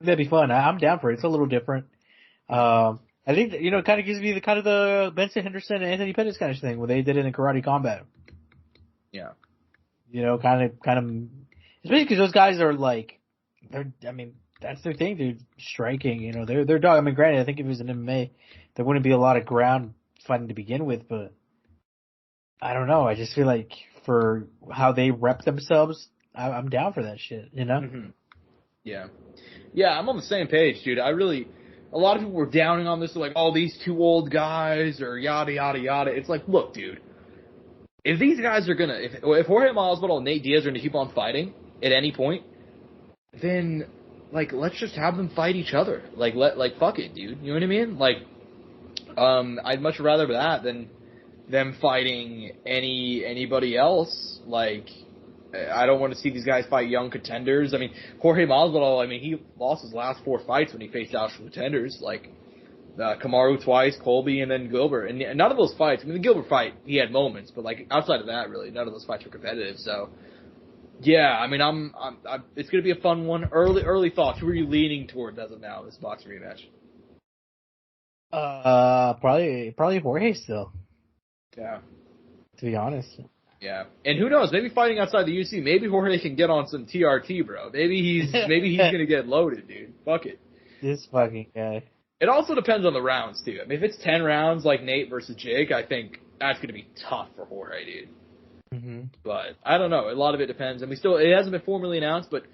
That'd be fun. I'm down for it. It's a little different. I think that, it kind of gives me the Benson Henderson and Anthony Pettis kind of thing where they did it in Karate Combat. Yeah. Kind of, especially because those guys are that's their thing, dude. Striking, they're dog. I mean, granted, I think if it was an MMA, there wouldn't be a lot of ground fighting to begin with, but I don't know. I just feel like for how they rep themselves, I'm down for that shit, Mm-hmm. Yeah. Yeah, I'm on the same page, dude. A lot of people were downing on this, like, oh, these two old guys or yada, yada, yada. It's like, look, dude, if these guys are if Jorge Masvidal and Nate Diaz are gonna keep on fighting at any point, then, let's just have them fight each other. Fuck it, dude. You know what I mean? I'd much rather that than them fighting anybody else. I don't want to see these guys fight young contenders. I mean, Jorge Masvidal, he lost his last 4 fights when he faced actual contenders, Kamaru twice, Colby, and then Gilbert. And none of those fights, the Gilbert fight, he had moments, but, outside of that, really, none of those fights were competitive. So, yeah, I'm it's going to be a fun one. Early thoughts. Who are you leaning towards as of now, this boxing rematch? Probably Jorge still. Yeah. To be honest. Yeah, and who knows? Maybe fighting outside the UFC, maybe Jorge can get on some TRT, bro. Maybe he's gonna get loaded, dude. Fuck it. This fucking guy. It also depends on the rounds too. If it's 10 rounds like Nate versus Jake, I think that's gonna be tough for Jorge, dude. Mm-hmm. But I don't know. A lot of it depends, and it hasn't been formally announced, but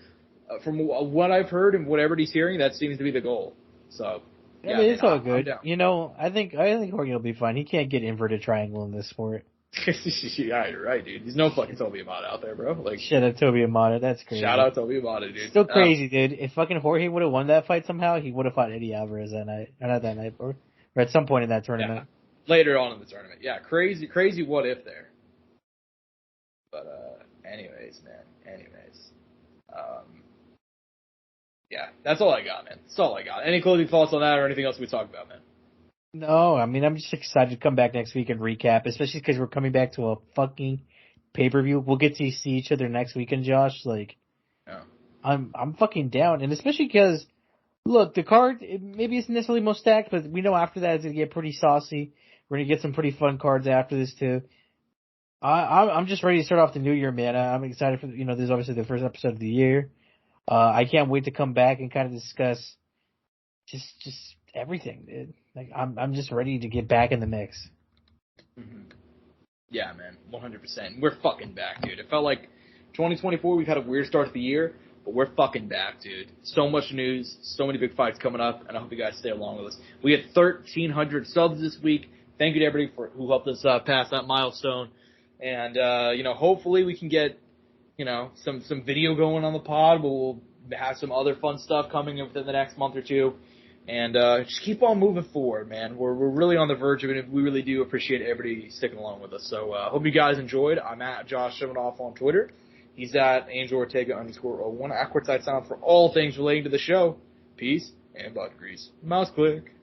from what I've heard and what everybody's hearing, that seems to be the goal. So. Yeah, it's all good. I think Jorge will be fine. He can't get inverted triangle in this sport. Yeah, you're right, dude. There's no fucking Toby Amata out there, bro. Shout out Toby Amata. That's crazy. Shout out Toby Amata, dude. Still crazy, dude. If fucking Jorge would have won that fight somehow, he would have fought Eddie Alvarez that night. Or not that night, or at some point in that tournament. Yeah. Later on in the tournament. Yeah, crazy what if there. But, anyways, man. Yeah, that's all I got, man. That's all I got. Any closing thoughts on that or anything else we talked about, man? No, I'm just excited to come back next week and recap, especially because we're coming back to a fucking pay-per-view. We'll get to see each other next weekend, Josh. Yeah. I'm fucking down. And especially because, look, the card, maybe it's necessarily most stacked, but we know after that it's going to get pretty saucy. We're going to get some pretty fun cards after this, too. I'm just ready to start off the new year, man. I'm excited for, this is obviously the first episode of the year. I can't wait to come back and kind of discuss just everything, dude. I'm just ready to get back in the mix. Mm-hmm. Yeah, man, 100%. We're fucking back, dude. It felt like 2024, we've had a weird start to the year, but we're fucking back, dude. So much news, so many big fights coming up, and I hope you guys stay along with us. We had 1,300 subs this week. Thank you to everybody who helped us pass that milestone. And, hopefully we can get, some video going on the pod. We'll have some other fun stuff coming within the next month or two. And just keep on moving forward, man. We're really on the verge of it, and we really do appreciate everybody sticking along with us. So hope you guys enjoyed. I'm at Josh Evanoff on Twitter. He's at Angel Ortega _01 at Courtside Soundoff for all things relating to the show. Peace and butt grease. Mouse click.